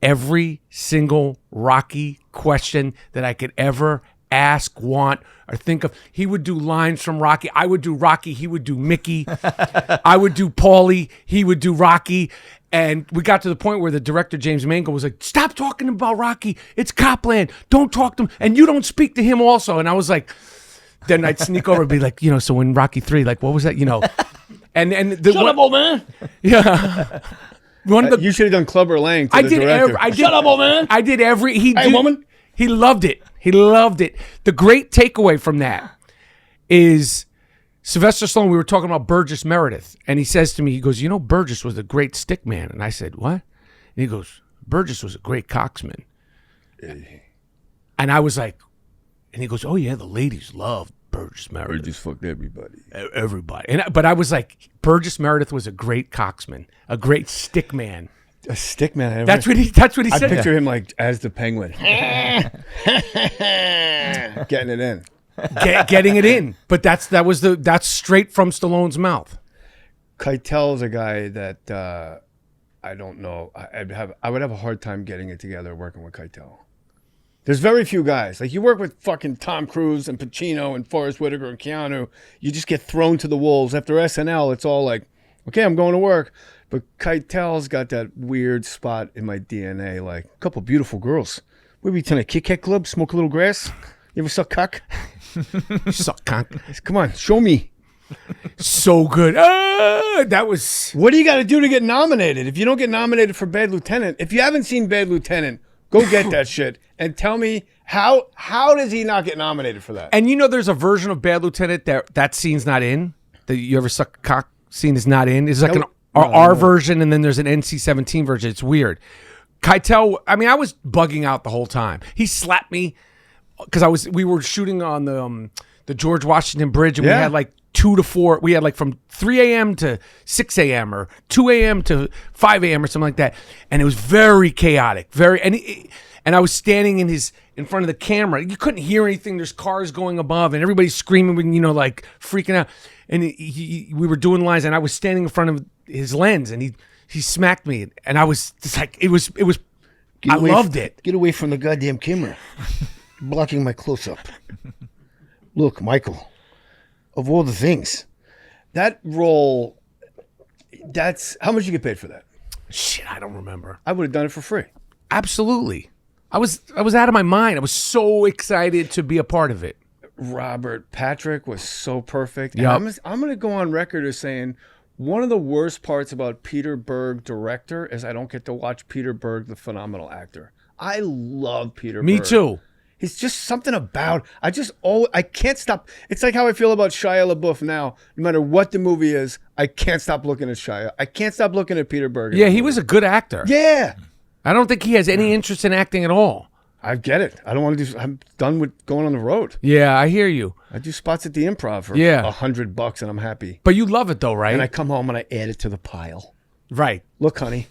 every single Rocky question that I could ever ask, want, or think of. He would do lines from Rocky. I would do Rocky. He would do Mickey. I would do Paulie. He would do Rocky. And we got to the point where the director, James Mangold, was like, stop talking about Rocky. It's Copland. Don't talk to him. And you don't speak to him also. And I was like, then I'd sneak over and be like, so in Rocky 3, like, what was that? And shut up, old man. Yeah. You should have done Clubber Lang to the director. Shut up, old man. I did every. Woman. He loved it. He loved it. The great takeaway from that is Sylvester Stallone, we were talking about Burgess Meredith, and he says to me, he goes, Burgess was a great stick man. And I said, what? And he goes, Burgess was a great coxman. And I was like, and he goes, oh yeah, the ladies love Burgess Meredith. Burgess fucked everybody. Everybody. But I was like, Burgess Meredith was a great coxman, a great stick man. A stick man. That's what he said. I picture him like as the Penguin. Getting it in. Getting it in. But that's straight from Stallone's mouth. Keitel's a guy that I don't know. I would have a hard time getting it together working with Keitel. There's very few guys. Like, you work with fucking Tom Cruise and Pacino and Forrest Whitaker and Keanu, you just get thrown to the wolves. After SNL, it's all like, okay, I'm going to work. But Keitel's got that weird spot in my DNA, like, a couple beautiful girls. Where we tonight? A Kit Kat Club? Smoke a little grass? You ever suck cock? Suck cock. Come on, show me. So good. That was... What do you got to do to get nominated? If you don't get nominated for Bad Lieutenant, if you haven't seen Bad Lieutenant, go get that shit and tell me how does he not get nominated for that? And there's a version of Bad Lieutenant that scene's not in. The You Ever Suck a Cock scene is not in. It's like an R version, and then there's an NC-17 version. It's weird. Keitel, I was bugging out the whole time. He slapped me because we were shooting on the George Washington Bridge, and we had like 2 to 4. We had like from 3 a.m. to 6 a.m. or 2 a.m. to 5 a.m. or something like that. And it was very chaotic. And I was standing in front of the camera. You couldn't hear anything. There's cars going above, and everybody's screaming, like freaking out. And we were doing lines, and I was standing in front of his lens, and he smacked me, and I was just like, it was. I loved it. Get away from the goddamn camera, blocking my close up. Look, Michael, of all the things, that role. That's how much you get paid for that. Shit, I don't remember. I would have done it for free. Absolutely. I was out of my mind. I was so excited to be a part of it. Robert Patrick was so perfect. Yep. I'm going to go on record as saying one of the worst parts about Peter Berg, director, is I don't get to watch Peter Berg, the phenomenal actor. I love Peter Berg. Me too. He's just something about, I can't stop. It's like how I feel about Shia LaBeouf now. No matter what the movie is, I can't stop looking at Shia. I can't stop looking at Peter Berg. Yeah, he was a good actor. Yeah. I don't think he has any interest in acting at all. I get it. I don't want to do, I'm done with going on the road. Yeah, I hear you. I do spots at the Improv for $100 and I'm happy. But you love it though, right? And I come home and I add it to the pile. Right. Look, honey.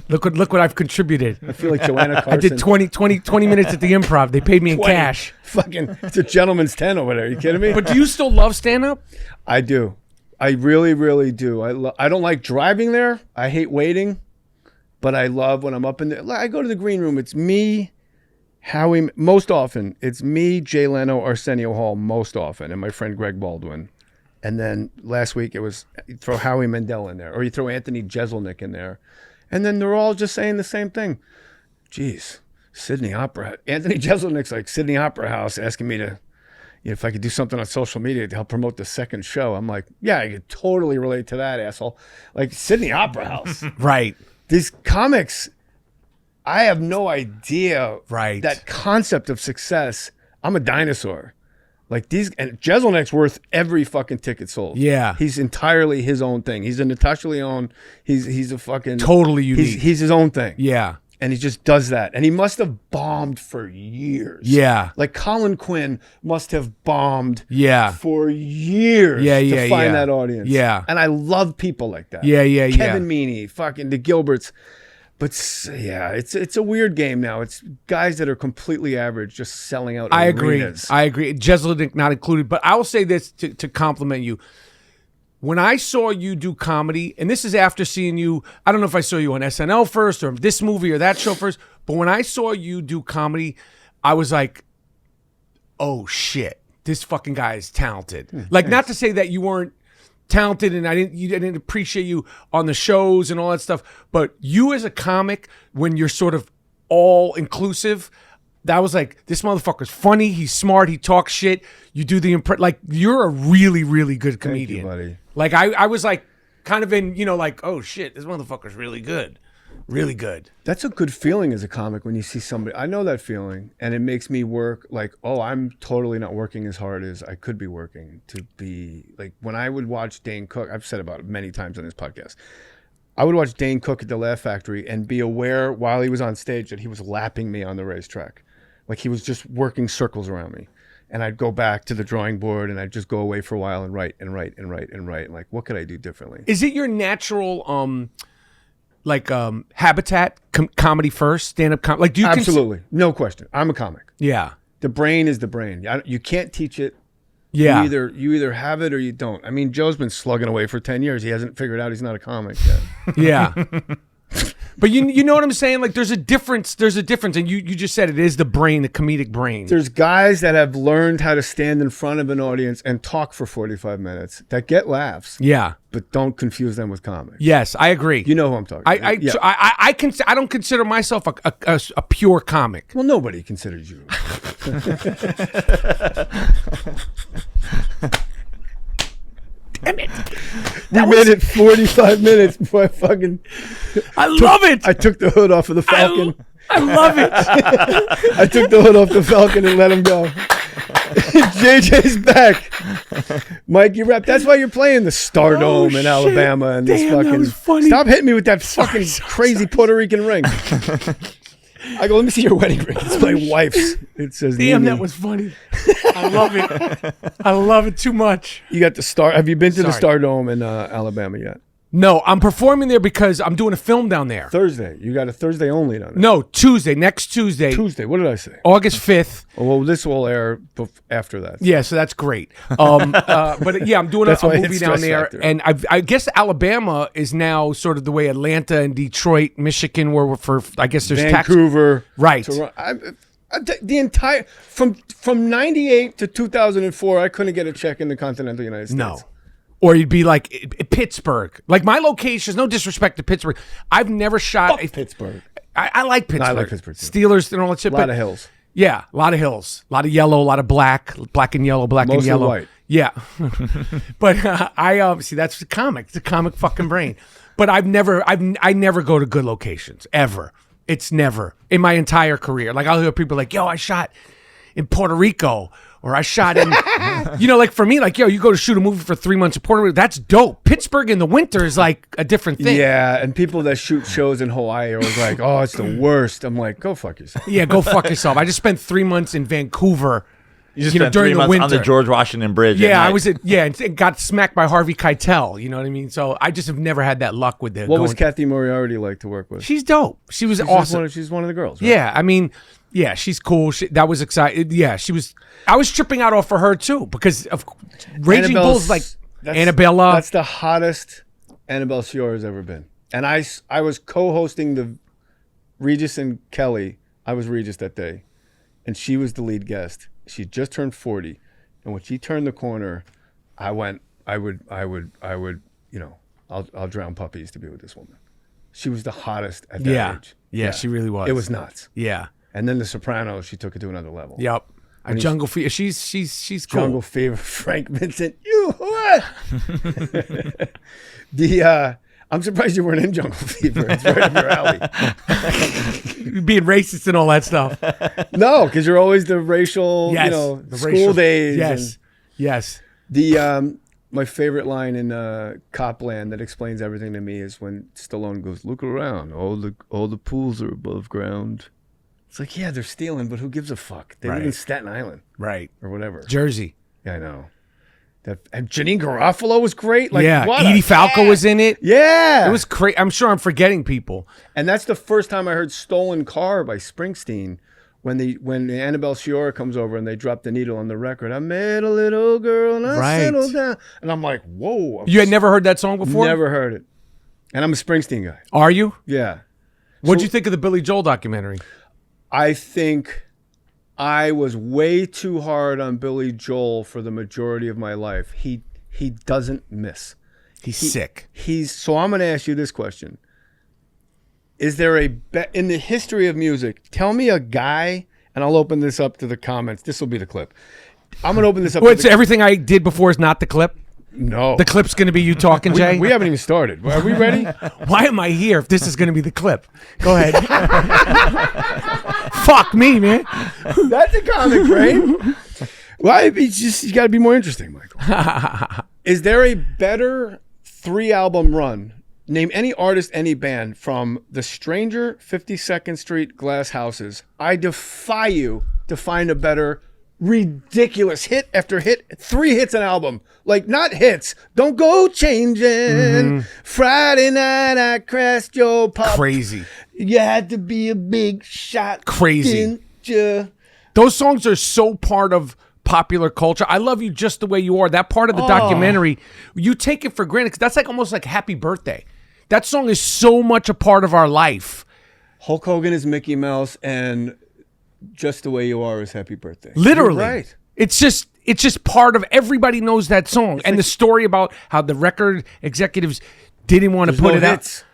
Look what I've contributed. I feel like Joanna Carson. I did 20 minutes at the Improv. They paid me in 20. cash. Fucking, it's a gentleman's 10 over there. Are you kidding me? But do you still love stand-up? I do. I really, really do. I don't like driving there. I hate waiting. But I love when I'm up in there. I go to the green room. It's me, Howie, most often. It's me, Jay Leno, Arsenio Hall, most often, and my friend Greg Baldwin. And then last week it was, you throw Howie Mandel in there, or you throw Anthony Jeselnik in there. And then they're all just saying the same thing. Jeez, Sydney Opera. Anthony Jeselnik's like, Sydney Opera House, asking me to, if I could do something on social media to help promote the second show. I'm like, yeah, I could totally relate to that, asshole. Like, Sydney Opera House. Right. These comics, I have no idea. Right. That concept of success. I'm a dinosaur. Like these, and Jeselnik's worth every fucking ticket sold. Yeah. He's entirely his own thing. He's a Natasha Lyonne. He's a fucking... Totally unique. He's his own thing. Yeah. And he just does that. And he must have bombed for years. Yeah. Like Colin Quinn must have bombed Yeah. for years to find that audience. Yeah. And I love people like that. Yeah. Kevin Meaney, fucking the Gilberts. But yeah, it's a weird game now. It's guys that are completely average just selling out arenas. I agree. Jeselnik not included. But I will say this to compliment you. When I saw you do comedy, and this is after seeing you, I don't know if I saw you on SNL first or this movie or that show first, but when I saw you do comedy, I was like, oh shit, this fucking guy is talented. Like, not to say that you weren't talented and I didn't appreciate you on the shows and all that stuff, but you as a comic, when you're sort of all inclusive, that was like, this motherfucker's funny, he's smart, he talks shit, you do the like, you're a really, really good comedian. Thank you, buddy. Like, I was like, kind of in, like, oh shit, this motherfucker's really good. Really good. That's a good feeling as a comic when you see somebody. I know that feeling, and it makes me work like, oh, I'm totally not working as hard as I could be working to be. Like, when I would watch Dane Cook, I've said about it many times on this podcast, I would watch Dane Cook at the Laugh Factory and be aware while he was on stage that he was lapping me on the racetrack. Like, he was just working circles around me. And I'd go back to the drawing board and I'd just go away for a while and write. And like, what could I do differently? Is it your natural habitat comedy first, stand-up comedy? Like, do you absolutely no question? I'm a comic. Yeah, the brain is the brain. You can't teach it. Yeah, you either have it or you don't. I mean, Joe's been slugging away for 10 years. He hasn't figured out he's not a comic yet. Yeah. But you know what I'm saying? Like, there's a difference, and you just said it is the brain, the comedic brain. There's guys that have learned how to stand in front of an audience and talk for 45 minutes that get laughs. Yeah. But don't confuse them with comics. Yes, I agree. You know who I'm talking about. I don't consider myself a pure comic. Well, nobody considers you. Damn it. We made it 45 minutes before I love it. I took the hood off of the Falcon. I love it. I took the hood off the Falcon and let him go. JJ's back. Mikey Rap. That's why you're playing the Stardom in Alabama and this fucking. That was funny. Stop hitting me with that fucking crazy Puerto Rican ring. I go, let me see your wedding ring. It's my wife's. It says, damn, that was funny. I love it. I love it too much. You got the Star. Have you been to the Stardome in Alabama yet? No, I'm performing there because I'm doing a film down there. Thursday. You got a Thursday only down there. No, Tuesday. Next Tuesday. Tuesday. What did I say? August 5th. Oh, well, this will air after that. Yeah, so that's great. But yeah, I'm doing a movie down there. Factor. And I guess Alabama is now sort of the way Atlanta and Detroit, Michigan were for, I guess there's Vancouver. Right. The entire, from 98 to 2004, I couldn't get a check in the continental United States. No. Or you'd be like Pittsburgh. Like, my locations, no disrespect to Pittsburgh. I've never shot Pittsburgh. I like Pittsburgh. No, I like Pittsburgh too. Steelers and all that shit. A lot of hills. Yeah, a lot of hills, a lot of yellow, a lot of black and yellow, black Mostly and yellow. white. Yeah, but I see that's the comic. It's a comic fucking brain. But I never go to good locations ever. It's never in my entire career. Like I'll hear people like, "Yo, I shot in Puerto Rico," or "I shot in," like for me, like, "Yo, you go to shoot a movie for 3 months in Puerto Rico. That's dope." Pittsburgh in the winter is like a different thing. Yeah, and people that shoot shows in Hawaii are always like, "Oh, it's the worst." I'm like, "Go fuck yourself." Yeah, go fuck yourself. I just spent 3 months in Vancouver. You just spent 3 months on the George Washington Bridge. Yeah, I was and got smacked by Harvey Keitel. You know what I mean? So I just have never had that luck with it. What was Kathy Moriarty like to work with? She's dope. She was awesome. She's one of the girls, right? Yeah, I mean, yeah, she's cool. That was exciting. Yeah, she was. I was tripping out off for her too because of Raging Bull's like Annabella. That's the hottest Annabelle Sciorra has ever been. And I was co-hosting the Regis and Kelly. I was Regis that day, and she was the lead guest. She just turned 40, and when she turned the corner, I would, I'll drown puppies to be with this woman. She was the hottest at that age. Yeah, she really was. It was nuts. Yeah. And then the Sopranos, she took it to another level. Yep. Jungle Fever. She's cool. Jungle Fever. Frank Vincent. You what? I'm surprised you weren't in Jungle Fever. It's right up your alley. Being racist and all that stuff. No, because you're always the racial, the school days. Yes. Yes. My favorite line in Copland that explains everything to me is when Stallone goes, "Look around. All the pools are above ground." It's like, yeah, they're stealing, but who gives a fuck? They live in Staten Island. Right. Or whatever. Jersey. Yeah, I know. And Janine Garofalo was great. Like, yeah, what Edie Falco was in it. Yeah. It was crazy. I'm sure I'm forgetting people. And that's the first time I heard Stolen Car by Springsteen when Annabelle Sciorra comes over and they drop the needle on the record. I met a little girl and I settled down. And I'm like, whoa. You had never heard that song before? Never heard it. And I'm a Springsteen guy. Are you? Yeah. What'd you think of the Billy Joel documentary? I think I was way too hard on Billy Joel for the majority of my life. He doesn't miss. He's sick. So I'm going to ask you this question. Is there in the history of music, tell me a guy, and I'll open this up to the comments. This will be the clip. I'm going to open this up. So everything I did before is not the clip? No. The clip's going to be you talking, Jay? We haven't even started. Are we ready? Why am I here if this is going to be the clip? Go ahead. Fuck me, man. That's a comic, right? Well, you got to be more interesting, Michael. Is there a better 3-album run? Name any artist, any band from The Stranger, 52nd Street, Glass Houses. I defy you to find a better ridiculous hit after hit, 3 hits an album. Like, not hits. Don't go changing. Friday night I crashed your pop. Crazy. You had to be a big shot. Crazy. Didn't you? Those songs are so part of popular culture. I Love You Just the Way You Are. That part of the documentary, you take it for granted because that's like almost like Happy Birthday. That song is so much a part of our life. Hulk Hogan is Mickey Mouse and Just the Way You Are is Happy Birthday. Literally. You're right. It's just part of, everybody knows that song. And the story about how the record executives didn't want to put it out.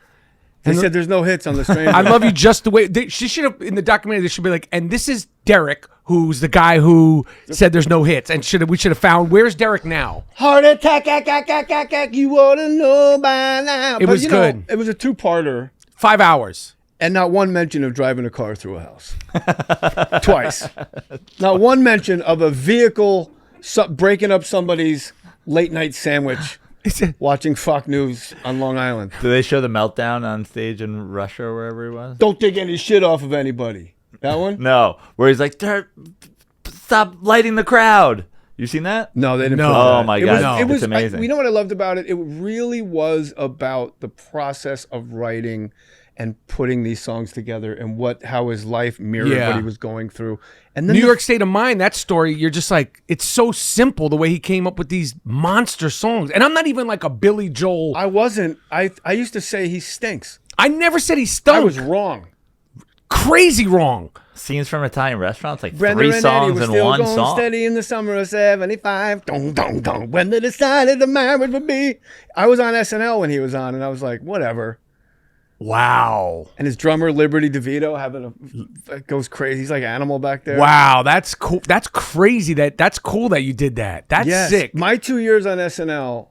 They said there's no hits on The Stranger. I Love You Just the Way. She should have, in the documentary, they should be like, and this is Derek, who's the guy who said there's no hits. And we should have found, where's Derek now? Heart attack, you ought to know by now. It was good. It was a 2-parter. 5 hours. And not one mention of driving a car through a house. Twice. Not one mention of a vehicle breaking up somebody's late night sandwich watching Fox News on Long Island. Do they show the meltdown on stage in Russia or wherever he was? Don't take any shit off of anybody. That one? No. Where he's like, stop lighting the crowd. You seen that? No, they didn't. No. Put that. Oh my God. It's amazing. You know what I loved about it? It really was about the process of writing and putting these songs together and how his life mirrored what he was going through. And then New York State of Mind, that story, you're just like, it's so simple the way he came up with these monster songs. And I'm not even like a Billy Joel. I wasn't. I used to say he stinks. I never said he stunk. I was wrong. Crazy wrong. Scenes from Italian restaurants, like Brenda 3 and songs Eddie in still one going song. Steady in the summer of '75. Dong, dong, dong. When they decided the marriage would be. I was on SNL when he was on, and I was like, whatever. Wow. And his drummer, Liberty DeVito, goes crazy. He's like Animal back there. Wow, that's cool. That's crazy. That's cool that you did that. That's sick. My 2 years on SNL.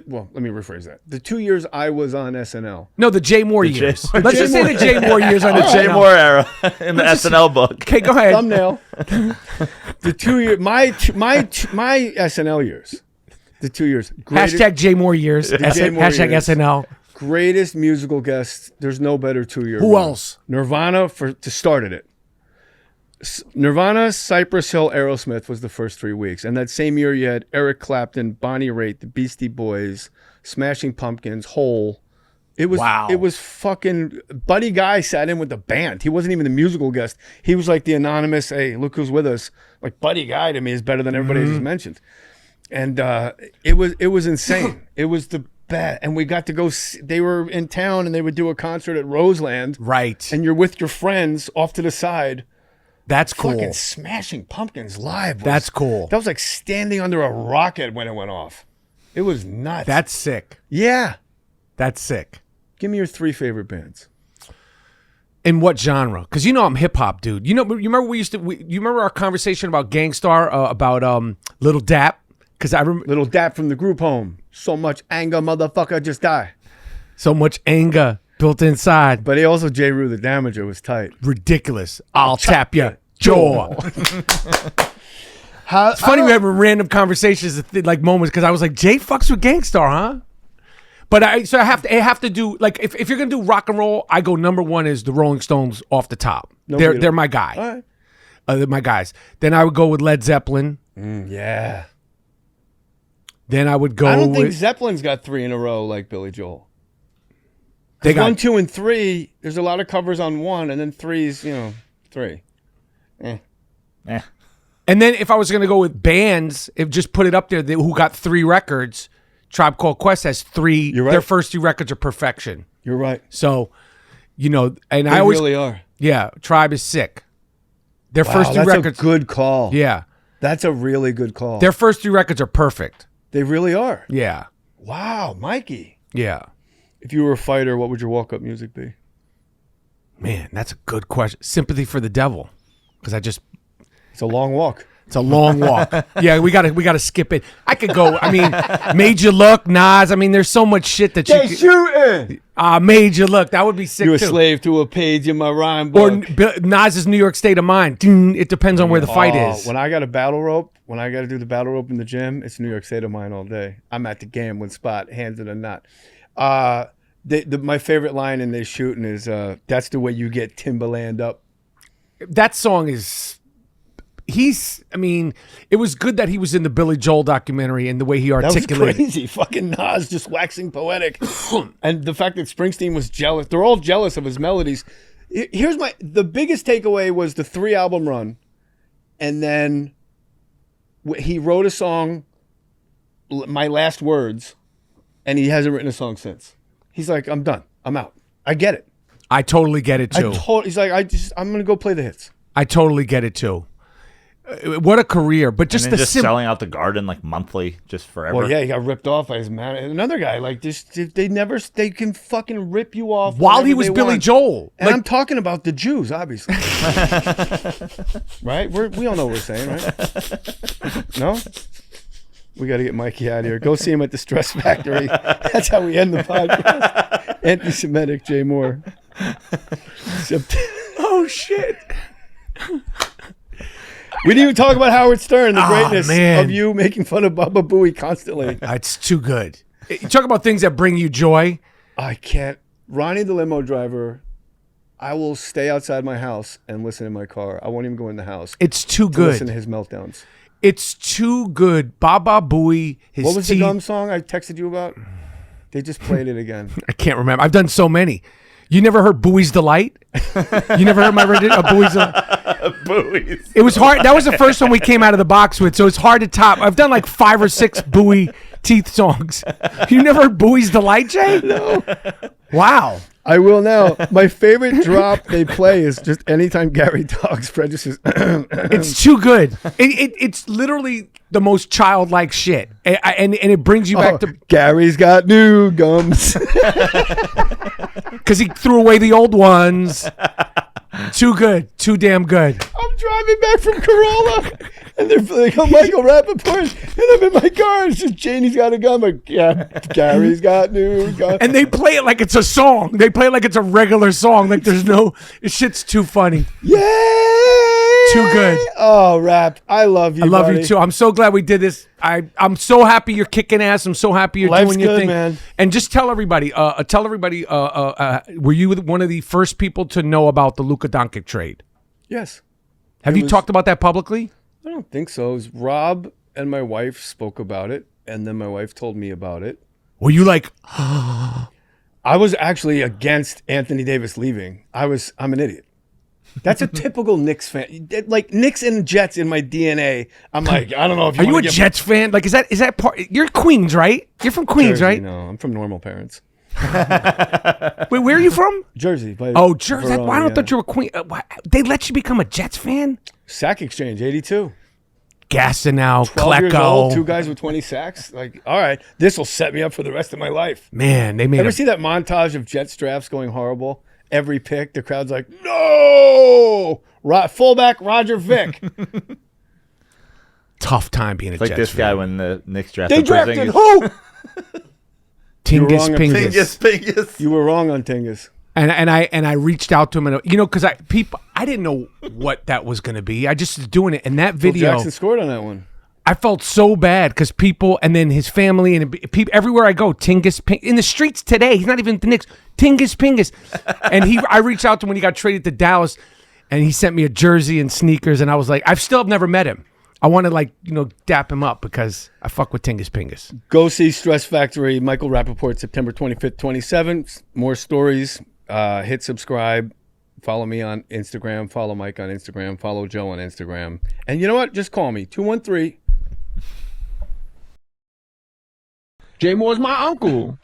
Well, let me rephrase that. The 2 years I was on SNL. No, the Jay Mohr years. Let's just say the Jay Mohr years on the SNL. Jay Mohr era in the SNL book. Okay, go ahead. Thumbnail. The 2 year, my SNL years. The 2 years. Hashtag Jay Mohr years. Hashtag years. SNL. Greatest musical guest. There's no better 2 year. Who else? Nirvana to started it. Nirvana, Cypress Hill, Aerosmith was the first 3 weeks. And that same year you had Eric Clapton, Bonnie Raitt, the Beastie Boys, Smashing Pumpkins, Hole. It was fucking... Buddy Guy sat in with the band. He wasn't even the musical guest. He was like the anonymous, hey, look who's with us. Like Buddy Guy to me is better than everybody I just mentioned. And it was insane. It was the best. And we got to go... They were in town and they would do a concert at Roseland. Right. And you're with your friends off to the side. That's cool. Fucking Smashing Pumpkins live. That's cool. That was like standing under a rocket when it went off. It was nuts. That's sick. Yeah. That's sick. Give me your 3 favorite bands. In what genre? Because you know I'm hip hop, dude. You remember you remember our conversation about Gangstar about Little Dap? Because I remember Little Dap from the group home. So much anger, motherfucker, just die. So much anger built inside. But he also J. Rue the Damager was tight. Ridiculous. I'll tap your jaw. It's funny we have random conversations like moments because I was like, Jay fucks with Gangstar, huh? But I have to do like if you're gonna do rock and roll, I go number 1 is the Rolling Stones off the top. They're my guy. All right. They're my guys. Then I would go with Led Zeppelin. Yeah. Then I would go. I don't think Zeppelin's got 3 in a row like Billy Joel. They got 1, 2, and 3. There's a lot of covers on 1, and then 3's 3. And then if I was going to go with bands, if just put it up there, who got 3 records, Tribe Called Quest has 3. You're right. Their first 3 records are perfection. You're right. So, and They I always really are. Yeah, Tribe is sick. Their first 3 that's records. a good call. Yeah, that's a really good call. their first 3 records are perfect. They really are. Yeah, Wow, Mikey. yeah. If you were a fighter, what would your walk-up music be? Man, that's a good question. Sympathy for the Devil, because It's a long walk. it's a long walk. Yeah, we gotta skip it. I could go. I mean, Made You Look, Nas. I mean, there's so much shit that you. shooting. Made You Look. That would be sick You a too. slave to a page in my rhyme Or book. Nas's New York State of Mind. It depends on where the fight is. When I got a battle rope, when I got to do the battle rope in the gym, it's New York State of Mind all day. I'm at the gambling spot, hands in a knot. My favorite line in They Shooting is, that's the way you get Timberland up. That song is... I mean, it was good that he was in the Billy Joel documentary and the way he articulated. That was crazy. Fucking Nas just waxing poetic. And the fact that Springsteen was jealous. They're all jealous of his melodies. Here's the biggest takeaway was the 3-album run. And then he wrote a song, My Last Words, and he hasn't written a song since. He's like, I'm done. I'm out. I get it. I totally get it too. He's like, I'm going to go play the hits. I totally get it too. What a career, but just and then selling out the Garden like monthly, just forever. Well, yeah, he got ripped off by his man. Another guy, like just they can fucking rip you off while he was Billy Joel. And I'm talking about the Jews, obviously. Right? We all know what we're saying, right? No? We got to get Mikey out of here. Go see him at the Stress Factory. That's how we end the podcast. Anti-Semitic Jay Mohr. Oh shit. We didn't even talk about Howard Stern, the greatness of you making fun of Baba Booey constantly. It's too good. You talk about things that bring you joy. I can't. Ronnie the limo driver, I will stay outside my house and listen in my car. I won't even go in the house. It's too to good. Listen to his meltdowns. It's too good. Baba Booey, his What was the dumb song I texted you about? They just played it again. I can't remember. I've done so many. You never heard Bowie's Delight? You never heard my rendition of Bowie's Delight? Bowie's. It was hard. That was the first one we came out of the box with, so it's hard to top. I've done like 5 or 6 Bowie Teeth songs. You never heard Bowie's Delight, Jay? No. Wow. I will now. My favorite drop they play is just anytime Gary talks, Fred just says, It's too good. It's literally the most childlike shit. And it brings you back to... Gary's got new gums. Because he threw away the old ones. Too good. Too damn good. I'm driving back from Corolla, and they go Michael Rapaport, and I'm in my car, and it's just Janie's got a gun. I'm like, yeah, Gary's got new gums. And they play it like it's a song. They play it like it's a regular song. Like there's no... Shit's too funny. Yay! Too good. Oh, Rap, I love you, I love buddy. you too. I'm so glad we did this. I'm so happy you're kicking ass. I'm so happy you're Life's doing your good, thing. man. And just tell everybody. Were you one of the first people to know about the Luka Dončić trade? Yes. Have you talked about that publicly? I don't think so. It was Rob and my wife spoke about it, and then my wife told me about it. Were you like... I was actually against Anthony Davis leaving. I'm an idiot. That's a typical Knicks fan. Like Knicks and Jets in my DNA. I'm like, I don't know if you Are you a Jets fan? Like, is that part? You're Queens, right? You're from Queens, Jersey, right? No, I'm from normal parents. Wait, where are you from? Jersey. Jersey. Why don't thought you were a Queen? They let you become a Jets fan? Sack exchange, 82. Gassenow, 12 years old, Klecko. 2 guys with 20 sacks. Like, all right, this will set me up for the rest of my life. Man, they made Ever see that montage of Jets drafts going horrible? Every pick, the crowd's like, no! Fullback Roger Vick. tough time being a It's like Jets this fan. guy when the Knicks drafted They drafted Porzingis. who? Tingus wrong on Pingus. You were wrong on Tingus. And I reached out to him, and because I didn't know what that was going to be. I just was doing it, and that Phil video, Jackson scored on that one. I felt so bad because people, and then his family, and people everywhere I go, Tingus Pingus in the streets today. He's not even the Knicks. Tingus Pingus, and I reached out to him when he got traded to Dallas, and he sent me a jersey and sneakers, and I was like, I still have never met him. I want to dap him up because I fuck with Tingus Pingus. Go see Stress Factory, Michael Rapaport, September 25th, 27th. More stories. Hit subscribe. Follow me on Instagram. Follow Mike on Instagram. Follow Joe on Instagram. And you know what? Just call me. 213. Jay Mohr's my uncle.